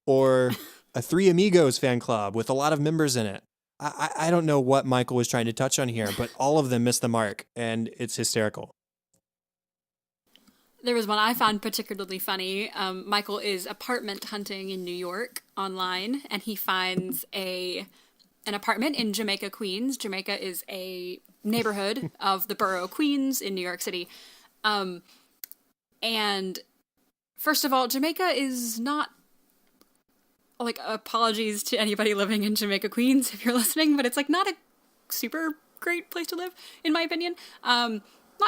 or a Three Amigos fan club with a lot of members in it. I don't know what Michael was trying to touch on here, but all of them missed the mark, and it's hysterical. There was one I found particularly funny. Michael is apartment hunting in New York online, and he finds an apartment in Jamaica, Queens. Jamaica is a neighborhood of the borough of Queens in New York City. And first of all, Jamaica is not, apologies to anybody living in Jamaica, Queens, if you're listening, but it's not a super great place to live, in my opinion. Not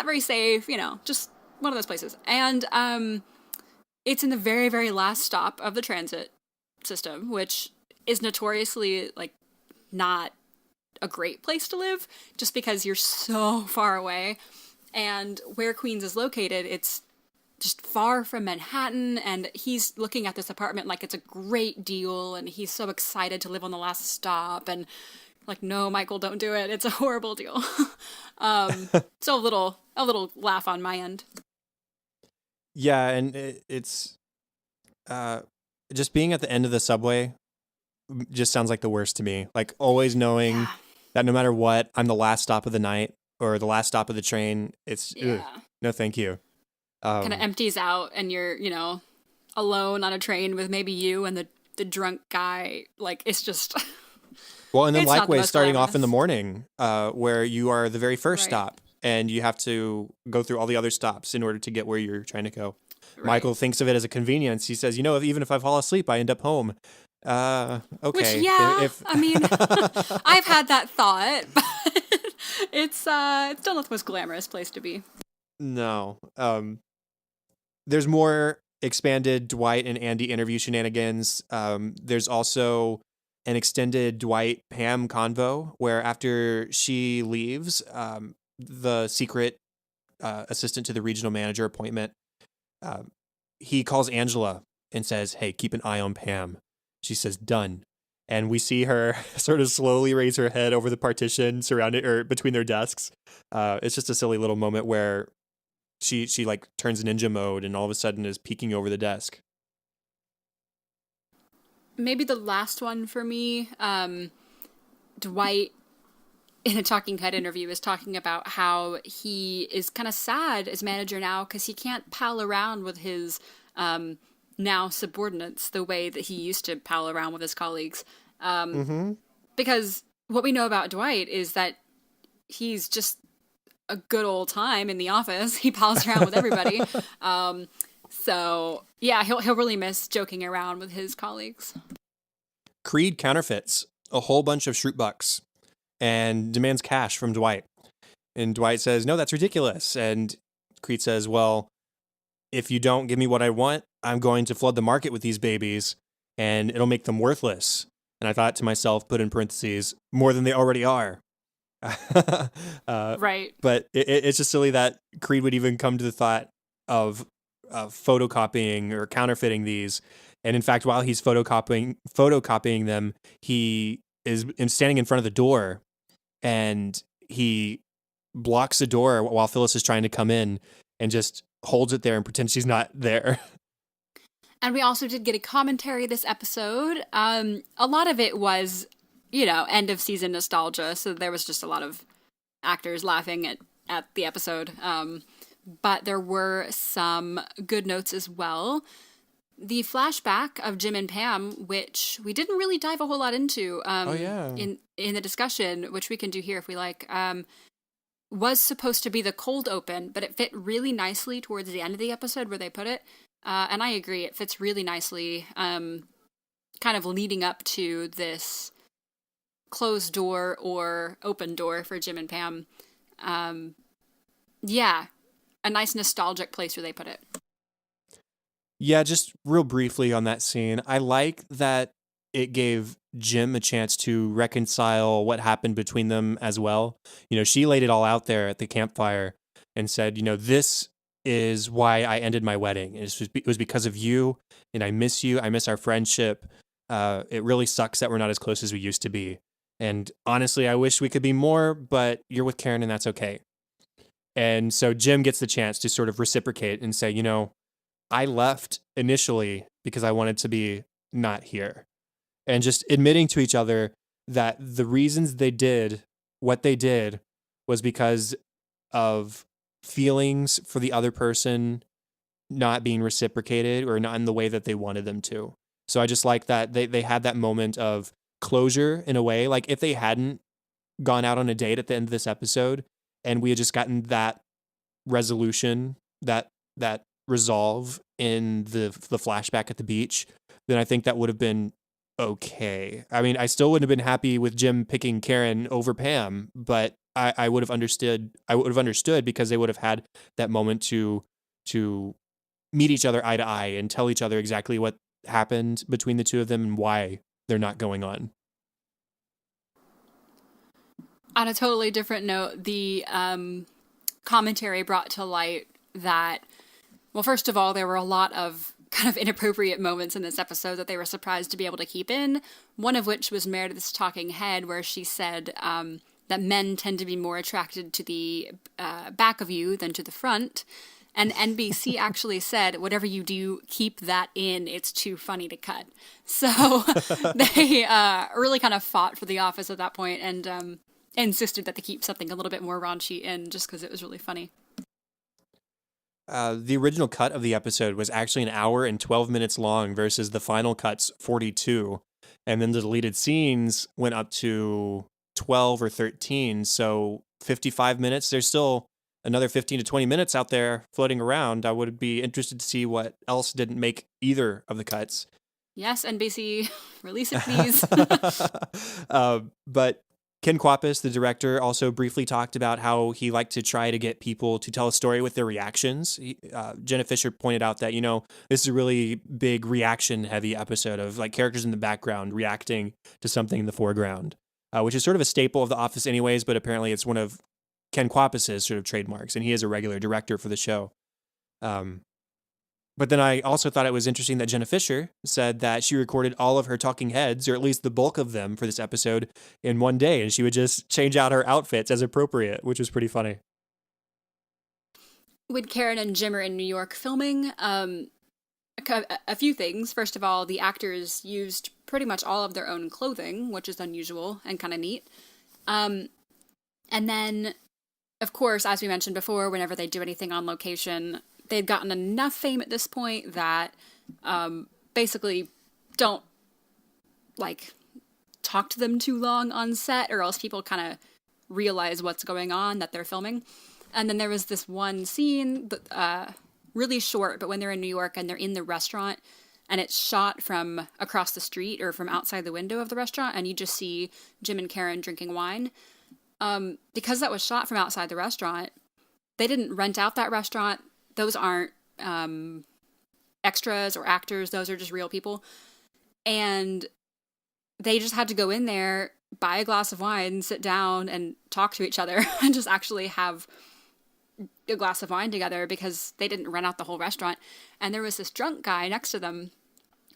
very safe, just one of those places. And it's in the very, very last stop of the transit system, which is notoriously not a great place to live just because you're so far away. And where Queens is located, it's just far from Manhattan, and he's looking at this apartment like it's a great deal, and he's so excited to live on the last stop, and no, Michael, don't do it. It's a horrible deal. So a little laugh on my end. Yeah, and it's just being at the end of the subway just sounds like the worst to me. Always knowing that no matter what, I'm the last stop of the night or the last stop of the train. It's no, thank you. Kind of empties out, and you're alone on a train with maybe you and the drunk guy. It's just well, and then likewise starting off in the morning, where you are the very first stop, and you have to go through all the other stops in order to get where you're trying to go. Right. Michael thinks of it as a convenience. He says, even if I fall asleep, I end up home. Okay. Which, I mean, I've had that thought, but it's still not the most glamorous place to be. No. There's more expanded Dwight and Andy interview shenanigans. There's also an extended Dwight Pam convo where after she leaves, the secret assistant to the regional manager appointment, uh, he calls Angela and says, "Hey, keep an eye on Pam." She says, "Done." And we see her sort of slowly raise her head over the partition surrounded or between their desks. It's just a silly little moment where she like turns ninja mode and all of a sudden is peeking over the desk. Maybe the last one for me, Dwight in a Talking Head interview is talking about how he is kind of sad as manager now because he can't pal around with his now subordinates the way that he used to pal around with his colleagues. Because what we know about Dwight is that he's just a good old time in the office. He pals around with everybody. So yeah, he'll really miss joking around with his colleagues. Creed counterfeits a whole bunch of Shroot bucks and demands cash from Dwight. And Dwight says, "No, that's ridiculous." And Creed says, "Well, if you don't give me what I want, I'm going to flood the market with these babies and it'll make them worthless." And I thought to myself, put in parentheses, more than they already are. Right. But it's just silly that Creed would even come to the thought of photocopying or counterfeiting these. And in fact, while he's photocopying them, he is standing in front of the door and he blocks the door while Phyllis is trying to come in and just holds it there and pretends she's not there. And we also did get a commentary this episode. A lot of it was, end of season nostalgia. So there was just a lot of actors laughing at the episode. But there were some good notes as well. The flashback of Jim and Pam, which we didn't really dive a whole lot into in the discussion, which we can do here if we like, was supposed to be the cold open, but it fit really nicely towards the end of the episode where they put it. And I agree, it fits really nicely, kind of leading up to this closed door or open door for Jim and Pam. Yeah, a nice nostalgic place where they put it. Yeah, just real briefly on that scene. I like that it gave Jim a chance to reconcile what happened between them as well. She laid it all out there at the campfire and said, this is why I ended my wedding. It was because of you, and I miss you. I miss our friendship. It really sucks that we're not as close as we used to be. And honestly, I wish we could be more, but you're with Karen and that's okay. And so Jim gets the chance to sort of reciprocate and say, I left initially because I wanted to be not here. And just admitting to each other that the reasons they did what they did was because of feelings for the other person not being reciprocated or not in the way that they wanted them to. So I just like that they had that moment of closure in a way. Like if they hadn't gone out on a date at the end of this episode and we had just gotten that resolution, that resolve in the flashback at the beach, then I think that would have been okay. I mean, I still wouldn't have been happy with Jim picking Karen over Pam, but I would have understood. I would have understood because they would have had that moment to meet each other eye to eye and tell each other exactly what happened between the two of them and why they're not going on. On a totally different note, the commentary brought to light that, well, first of all, there were a lot of kind of inappropriate moments in this episode that they were surprised to be able to keep in. One of which was Meredith's talking head, where she said that men tend to be more attracted to the back of you than to the front. And NBC actually said, whatever you do, keep that in. It's too funny to cut. So they really kind of fought for The Office at that point and insisted that they keep something a little bit more raunchy in just because it was really funny. The original cut of the episode was actually an hour and 12 minutes long versus the final cut's 42. And then the deleted scenes went up to 12 or 13. So 55 minutes. There's still another 15 to 20 minutes out there floating around. I would be interested to see what else didn't make either of the cuts. Yes, NBC, release it, please. But Ken Kwapis, the director, also briefly talked about how he liked to try to get people to tell a story with their reactions. Jenna Fischer pointed out that, this is a really big reaction heavy episode of like characters in the background reacting to something in the foreground, which is sort of a staple of The Office anyways, but apparently it's one of Ken Kwapis's sort of trademarks, and he is a regular director for the show. But then I also thought it was interesting that Jenna Fischer said that she recorded all of her talking heads, or at least the bulk of them for this episode, in one day, and she would just change out her outfits as appropriate, which was pretty funny. When Karen and Jim are in New York filming, a few things. First of all, the actors used pretty much all of their own clothing, which is unusual and kind of neat. And then, of course, as we mentioned before, whenever they do anything on location, they've gotten enough fame at this point that basically don't talk to them too long on set, or else people kind of realize what's going on, that they're filming. And then there was this one scene, really short, but when they're in New York and they're in the restaurant and it's shot from across the street or from outside the window of the restaurant, and you just see Jim and Karen drinking wine. Because that was shot from outside the restaurant, they didn't rent out that restaurant. Those aren't extras or actors. Those are just real people. And they just had to go in there, buy a glass of wine, sit down and talk to each other and just actually have a glass of wine together because they didn't rent out the whole restaurant. And there was this drunk guy next to them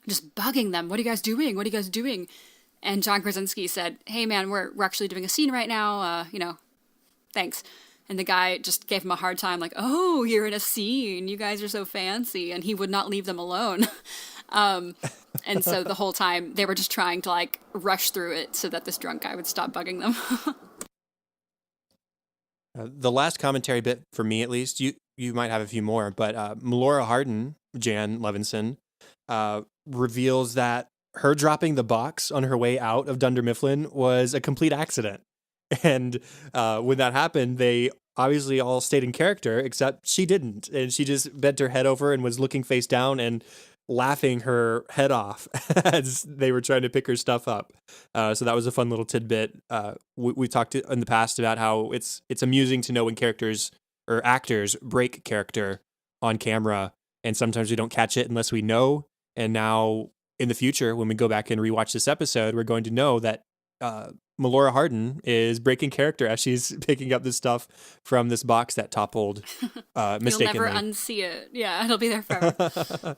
just bugging them. What are you guys doing? What are you guys doing? And John Krasinski said, hey man, we're actually doing a scene right now. Thanks. And the guy just gave him a hard time, like, oh, you're in a scene. You guys are so fancy. And he would not leave them alone. And so the whole time they were just trying to rush through it so that this drunk guy would stop bugging them. The last commentary bit for me, at least, you might have a few more, but Melora Hardin, Jan Levinson, reveals that her dropping the box on her way out of Dunder Mifflin was a complete accident. And when that happened, they obviously all stayed in character, except she didn't. And she just bent her head over and was looking face down and laughing her head off as they were trying to pick her stuff up. So that was a fun little tidbit. We talked in the past about how it's amusing to know when characters or actors break character on camera, and sometimes we don't catch it unless we know. And now in the future, when we go back and rewatch this episode, we're going to know that Melora Hardin is breaking character as she's picking up this stuff from this box that toppled mistakenly. You'll never unsee it. Yeah, it'll be there forever.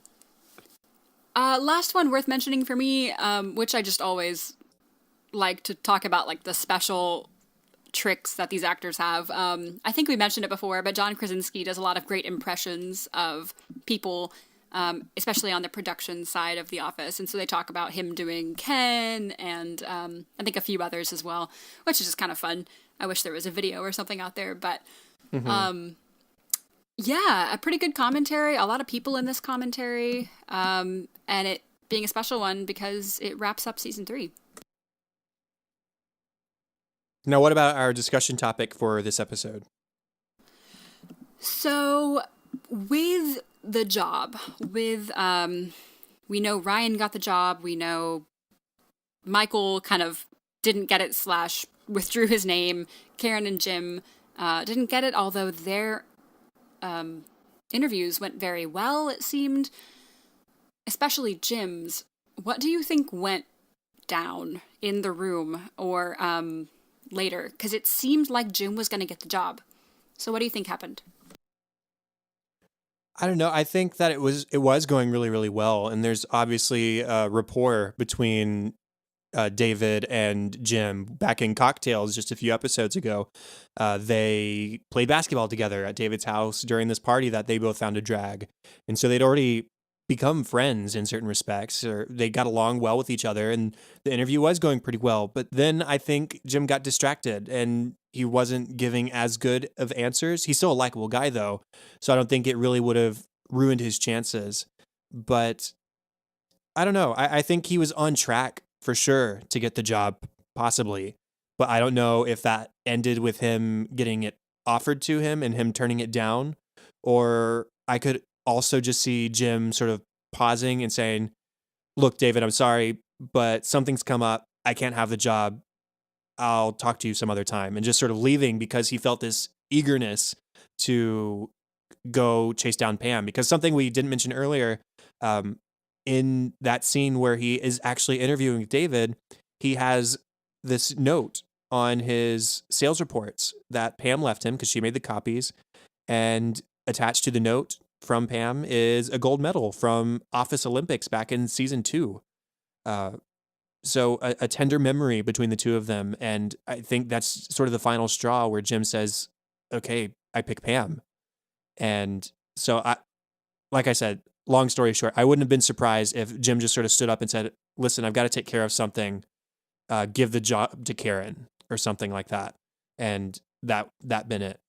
Last one worth mentioning for me, which I just always like to talk about, the special tricks that these actors have. I think we mentioned it before, but John Krasinski does a lot of great impressions of people, especially on the production side of The Office. And so they talk about him doing Ken and I think a few others as well, which is just kind of fun. I wish there was a video or something out there, but yeah, a pretty good commentary. A lot of people in this commentary, and it being a special one because it wraps up season 3. Now, what about our discussion topic for this episode? So, with the job, we know Ryan got the job. We know Michael kind of didn't get it / withdrew his name. Karen and Jim didn't get it, although their interviews went very well, it seemed. Especially Jim's. What do you think went down in the room or later? Because it seemed like Jim was going to get the job. So what do you think happened? I don't know. I think that it was going really, really well. And there's obviously a rapport between David and Jim. Back in Cocktails just a few episodes ago, they played basketball together at David's house during this party that they both found a drag. And so they'd already become friends in certain respects, or they got along well with each other, and the interview was going pretty well. But then I think Jim got distracted and he wasn't giving as good of answers. He's still a likable guy though, so I don't think it really would have ruined his chances. But I don't know. I think he was on track for sure to get the job, possibly. But I don't know if that ended with him getting it offered to him and him turning it down, or I could also just see Jim sort of pausing and saying, look, David, I'm sorry, but something's come up. I can't have the job. I'll talk to you some other time, and just sort of leaving because he felt this eagerness to go chase down Pam. Because something we didn't mention earlier, um, in that scene where he is actually interviewing David, he has this note on his sales reports that Pam left him because she made the copies, and attached to the note from Pam is a gold medal from Office Olympics back in season 2. Uh, so a tender memory between the two of them, and I think that's sort of the final straw where Jim says, "Okay, I pick Pam." And so like I said, long story short, I wouldn't have been surprised if Jim just sort of stood up and said, "Listen, I've got to take care of something. Give the job to Karen," or something like that, and that been it.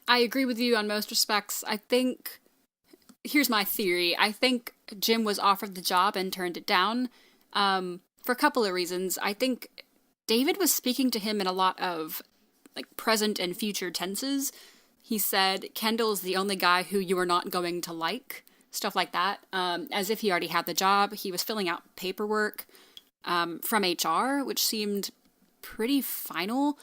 I agree with you on most respects. I think, here's my theory. I think Jim was offered the job and turned it down for a couple of reasons. I think David was speaking to him in a lot of like present and future tenses. He said, Kendall's the only guy who you are not going to like, stuff like that, as if he already had the job. He was filling out paperwork from HR, which seemed pretty final.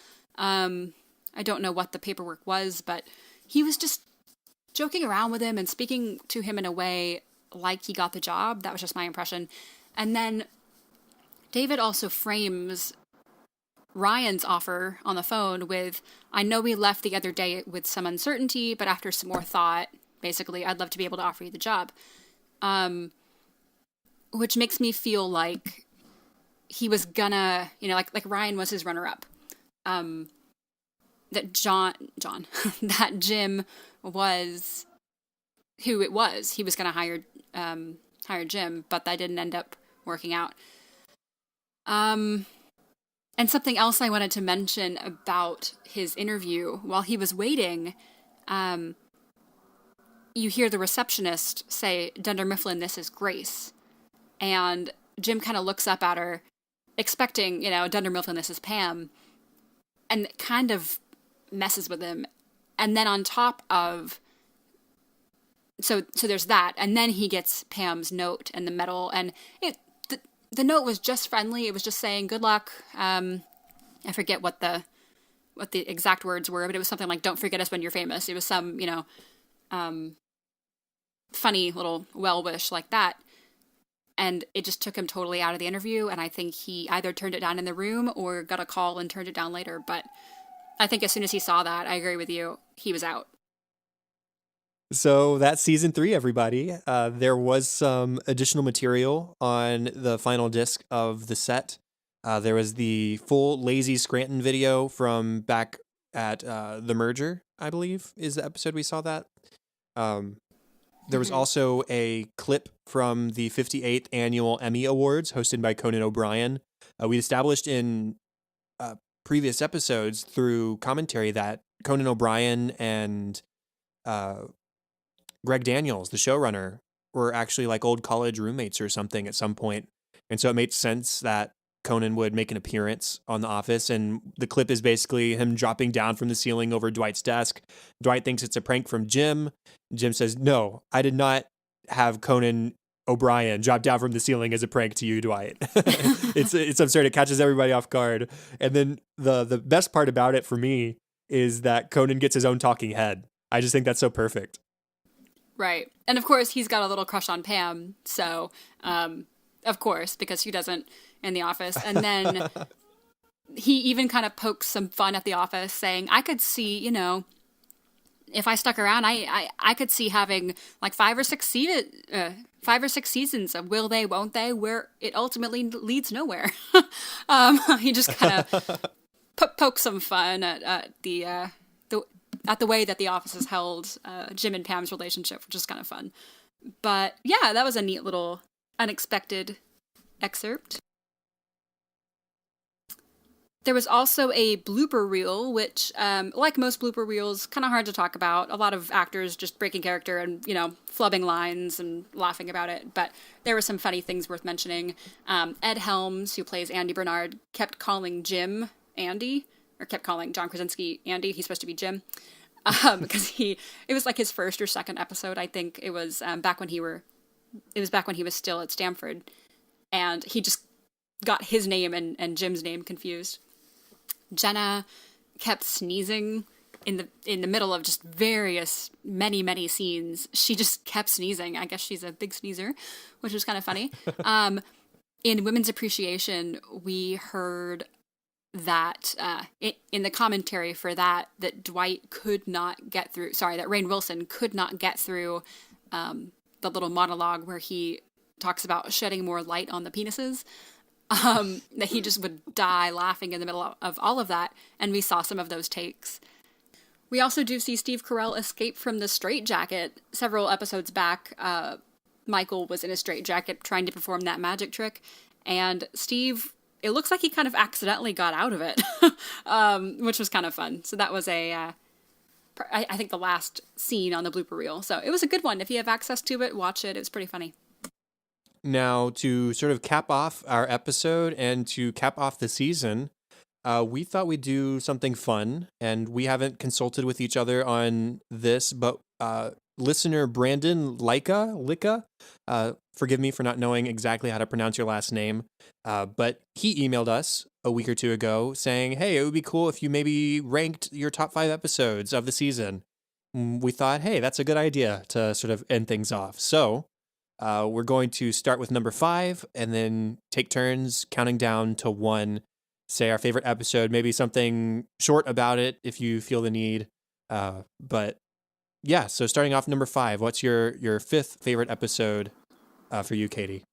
I don't know what the paperwork was, but he was just joking around with him and speaking to him in a way like he got the job. That was just my impression. And then David also frames Ryan's offer on the phone with, "I know we left the other day with some uncertainty, but after some more thought, basically, I'd love to be able to offer you the job." Which makes me feel like he was gonna, like Ryan was his runner-up. That John, that Jim was who it was. He was gonna hire Jim, but that didn't end up working out. And something else I wanted to mention about his interview, while he was waiting, you hear the receptionist say, "Dunder Mifflin, this is Grace." And Jim kind of looks up at her, expecting, Dunder Mifflin, this is Pam, and it kind of messes with him. And then on top of, so there's that, and then he gets Pam's note and the medal, and the note was just friendly. It was just saying, "Good luck." I forget what the exact words were, but it was something like, "Don't forget us when you're famous." It was some, funny little well wish like that. And it just took him totally out of the interview. And I think he either turned it down in the room or got a call and turned it down later. But I think as soon as he saw that, I agree with you, he was out. So that's season 3, everybody. There was some additional material on the final disc of the set. There was the full Lazy Scranton video from back at The Merger, I believe, is the episode we saw that. There was also a clip from the 58th Annual Emmy Awards hosted by Conan O'Brien. We established in previous episodes through commentary that Conan O'Brien and Greg Daniels, the showrunner, were actually like old college roommates or something at some point. And so it made sense that Conan would make an appearance on The Office. And the clip is basically him dropping down from the ceiling over Dwight's desk. Dwight thinks it's a prank from Jim. Jim says, "No, I did not have Conan O'Brien drop down from the ceiling as a prank to you, Dwight." It's absurd. It catches everybody off guard. And then the best part about it for me is that Conan gets his own talking head. I just think that's so perfect. Right. And of course, he's got a little crush on Pam. So, of course, because he doesn't in The Office. And then he even kind of pokes some fun at The Office, saying, "I could see, if I stuck around, I could see having like 5 or 6 seasons of Will They, Won't They, where it ultimately leads nowhere." He just kind of pokes some fun at the way that The Office has held Jim and Pam's relationship, which is kind of fun. But yeah, that was a neat little unexpected excerpt. There was also a blooper reel, which, like most blooper reels, kind of hard to talk about. A lot of actors just breaking character and, flubbing lines and laughing about it. But there were some funny things worth mentioning. Ed Helms, who plays Andy Bernard, kept calling Jim Andy, or kept calling John Krasinski Andy. He's supposed to be Jim. Because it was like his first or second episode, I think. It was back when he was still at Stanford. And he just got his name and Jim's name confused. Jenna kept sneezing in the middle of just many scenes. She just kept sneezing. I guess she's a big sneezer, which was kind of funny. In Women's Appreciation, we heard that in the commentary for that Dwight could not get through. Sorry, that Rainn Wilson could not get through the little monologue where he talks about shedding more light on the penises. That he just would die laughing in the middle of all of that, and we saw some of those takes. We also do see Steve Carell escape from the straitjacket. Several episodes back, Michael was in a straitjacket trying to perform that magic trick, and Steve, it looks like he kind of accidentally got out of it, which was kind of fun. So that was I think the last scene on the blooper reel. So it was a good one. If you have access to it, watch it. It was pretty funny. Now, to sort of cap off our episode and to cap off the season, we thought we'd do something fun, and we haven't consulted with each other on this, but listener Brandon Licka, forgive me for not knowing exactly how to pronounce your last name, but he emailed us a week or two ago saying, hey, it would be cool if you maybe ranked your top 5 episodes of the season. We thought, hey, that's a good idea to sort of end things off. So we're going to start with number 5 and then take turns counting down to 1. Say our favorite episode, maybe something short about it if you feel the need. But yeah, so starting off number 5, what's your 5th favorite episode for you, Katie?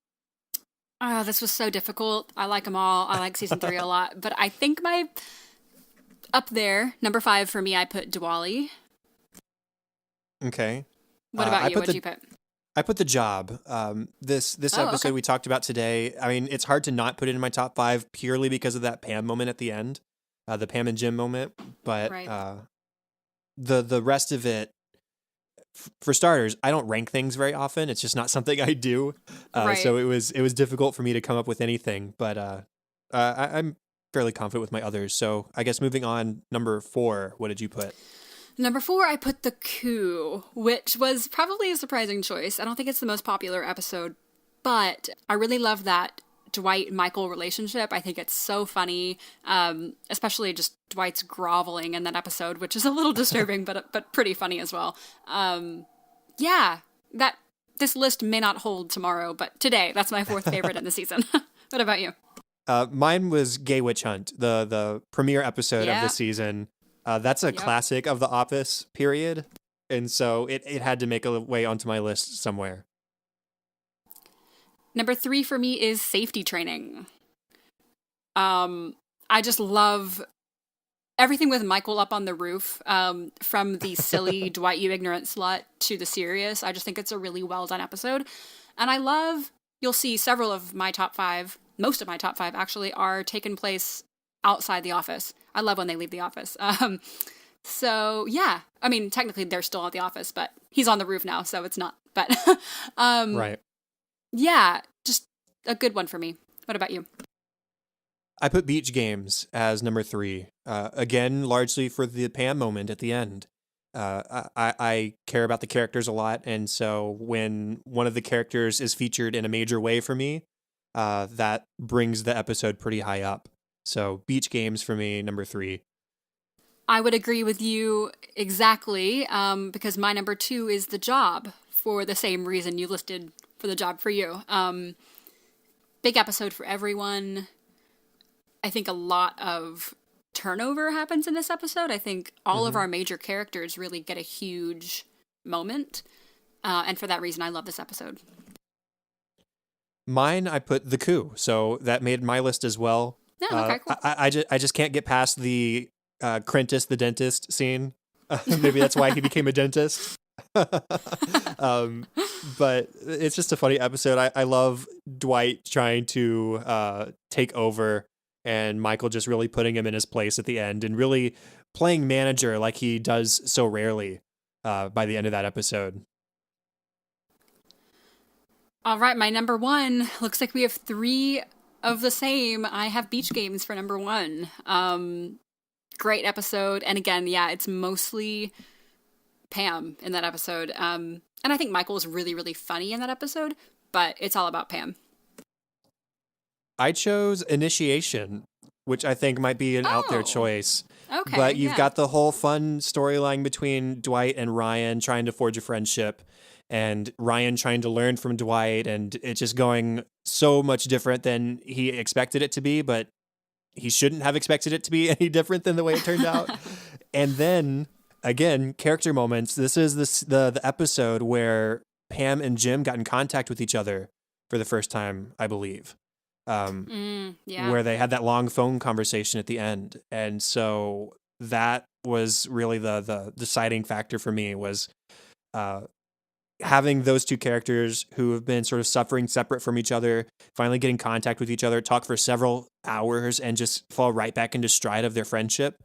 This was so difficult. I like them all. I like season 3 a lot. But I think up there, number 5 for me, I put Diwali. Okay. What about you? What did you put? I put The Job. This episode we talked about today, I mean, it's hard to not put it in my top 5 purely because of that Pam moment at the end, the Pam and Jim moment. But right. The rest of it, for starters, I don't rank things very often. It's just not something I do. Right. So it was difficult for me to come up with anything. But I'm fairly confident with my others. So I guess moving on, number 4, what did you put? Number 4, I put The Coup, which was probably a surprising choice. I don't think it's the most popular episode, but I really love that Dwight-Michael relationship. I think it's so funny, especially just Dwight's groveling in that episode, which is a little disturbing, but pretty funny as well. Yeah, this list may not hold tomorrow, but today, that's my 4th favorite in the season. What about you? Mine was Gay Witch Hunt, the premiere episode of the season. That's a classic of The Office, period. And so it had to make a way onto my list somewhere. Number 3 for me is Safety Training. I just love everything with Michael up on the roof, from the silly Dwight, you ignorant slut, to the serious. I just think it's a really well done episode. And you'll see several of my top 5, most of my top 5 actually, are taking place outside the office. I love when they leave the office. So yeah, I mean, technically they're still at the office, but he's on the roof now, so it's not. But right. Yeah, just a good one for me. What about you? I put Beach Games as number 3. Again, largely for the Pam moment at the end. I care about the characters a lot, and so when one of the characters is featured in a major way for me, that brings the episode pretty high up. So Beach Games for me, number 3. I would agree with you exactly, because my number 2 is The Job, for the same reason you listed for The Job for you. Big episode for everyone. I think a lot of turnover happens in this episode. I think all of our major characters really get a huge moment, and for that reason, I love this episode. Mine, I put The Coup, so that made my list as well. Yeah, okay, cool. I just can't get past the Crentis the dentist scene. Maybe that's why he became a dentist. But it's just a funny episode. I love Dwight trying to take over, and Michael just really putting him in his place at the end and really playing manager like he does so rarely by the end of that episode. All right, my number 1. Looks like we have 3 of the same. I have Beach Games for number 1. Great episode. And again, yeah, it's mostly Pam in that episode. And I think Michael is really, really funny in that episode, but it's all about Pam. I chose Initiation, which I think might be an out there Oh, choice. okay, But you've yeah. got the whole fun storyline between Dwight and Ryan trying to forge a friendship, and Ryan trying to learn from Dwight, and it's just going so much different than he expected it to be, but he shouldn't have expected it to be any different than the way it turned out. And then again, character moments. This is the episode where Pam and Jim got in contact with each other for the first time, I believe. Yeah. Where they had that long phone conversation at the end. And so that was really the deciding factor for me was uh, having those two characters who have been sort of suffering separate from each other, finally getting contact with each other, talk for several hours, and just fall right back into stride of their friendship,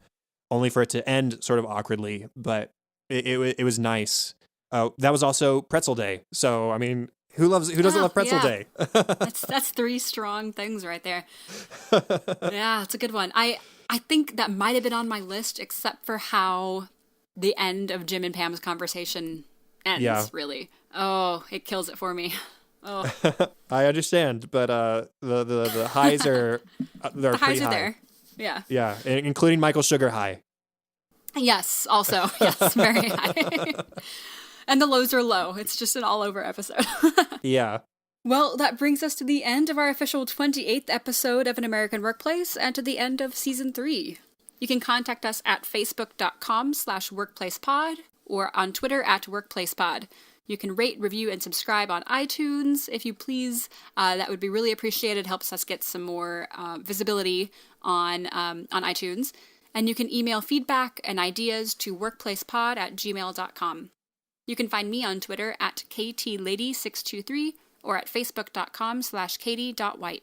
only for it to end sort of awkwardly. But it was nice. That was also Pretzel Day. So, I mean, who doesn't Oh, love Pretzel yeah. Day? That's three strong things right there. Yeah, it's a good one. I think that might have been on my list, except for how the end of Jim and Pam's conversation ends. Yeah. Really, oh, it kills it for me. Oh, I understand, but the highs are they're the pretty highs are high. there. Yeah. Yeah, including Michael Sugar high. Yes. Also, yes, very high. And the lows are low. It's just an all-over episode. Yeah. Well, that brings us to the end of our official 28th episode of An American Workplace and to the end of season 3. You can contact us at facebook.com/workplacepod or on Twitter at workplacepod. You can rate, review, and subscribe on iTunes if you please. That would be really appreciated. Helps us get some more visibility on iTunes. And you can email feedback and ideas to workplacepod@gmail.com. You can find me on Twitter at KTLady623 or at facebook.com/katie.white.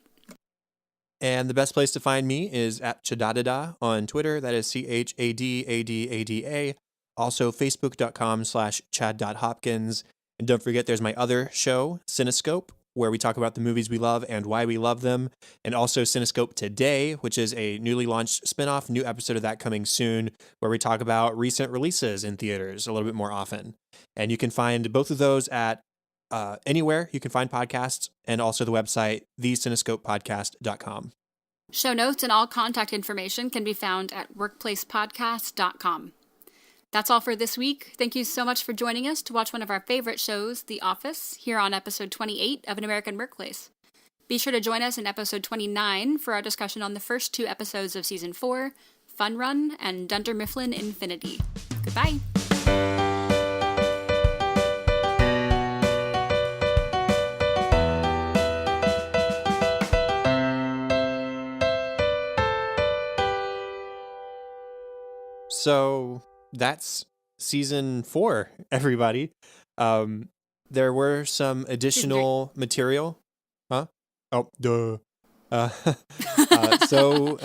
And the best place to find me is at Chadadada on Twitter. That is CHADADADA. Also, facebook.com/chad.hopkins. And don't forget, there's my other show, Cinescope, where we talk about the movies we love and why we love them. And also Cinescope Today, which is a newly launched spinoff, new episode of that coming soon, where we talk about recent releases in theaters a little bit more often. And you can find both of those at anywhere you can find podcasts, and also the website, thecinescopepodcast.com. Show notes and all contact information can be found at workplacepodcast.com. That's all for this week. Thank you so much for joining us to watch one of our favorite shows, The Office, here on episode 28 of An American Workplace. Be sure to join us in episode 29 for our discussion on the first 2 episodes of season 4, Fun Run and Dunder Mifflin Infinity. Goodbye. So that's season 4, everybody. There were some additional material. Huh? Oh, duh. So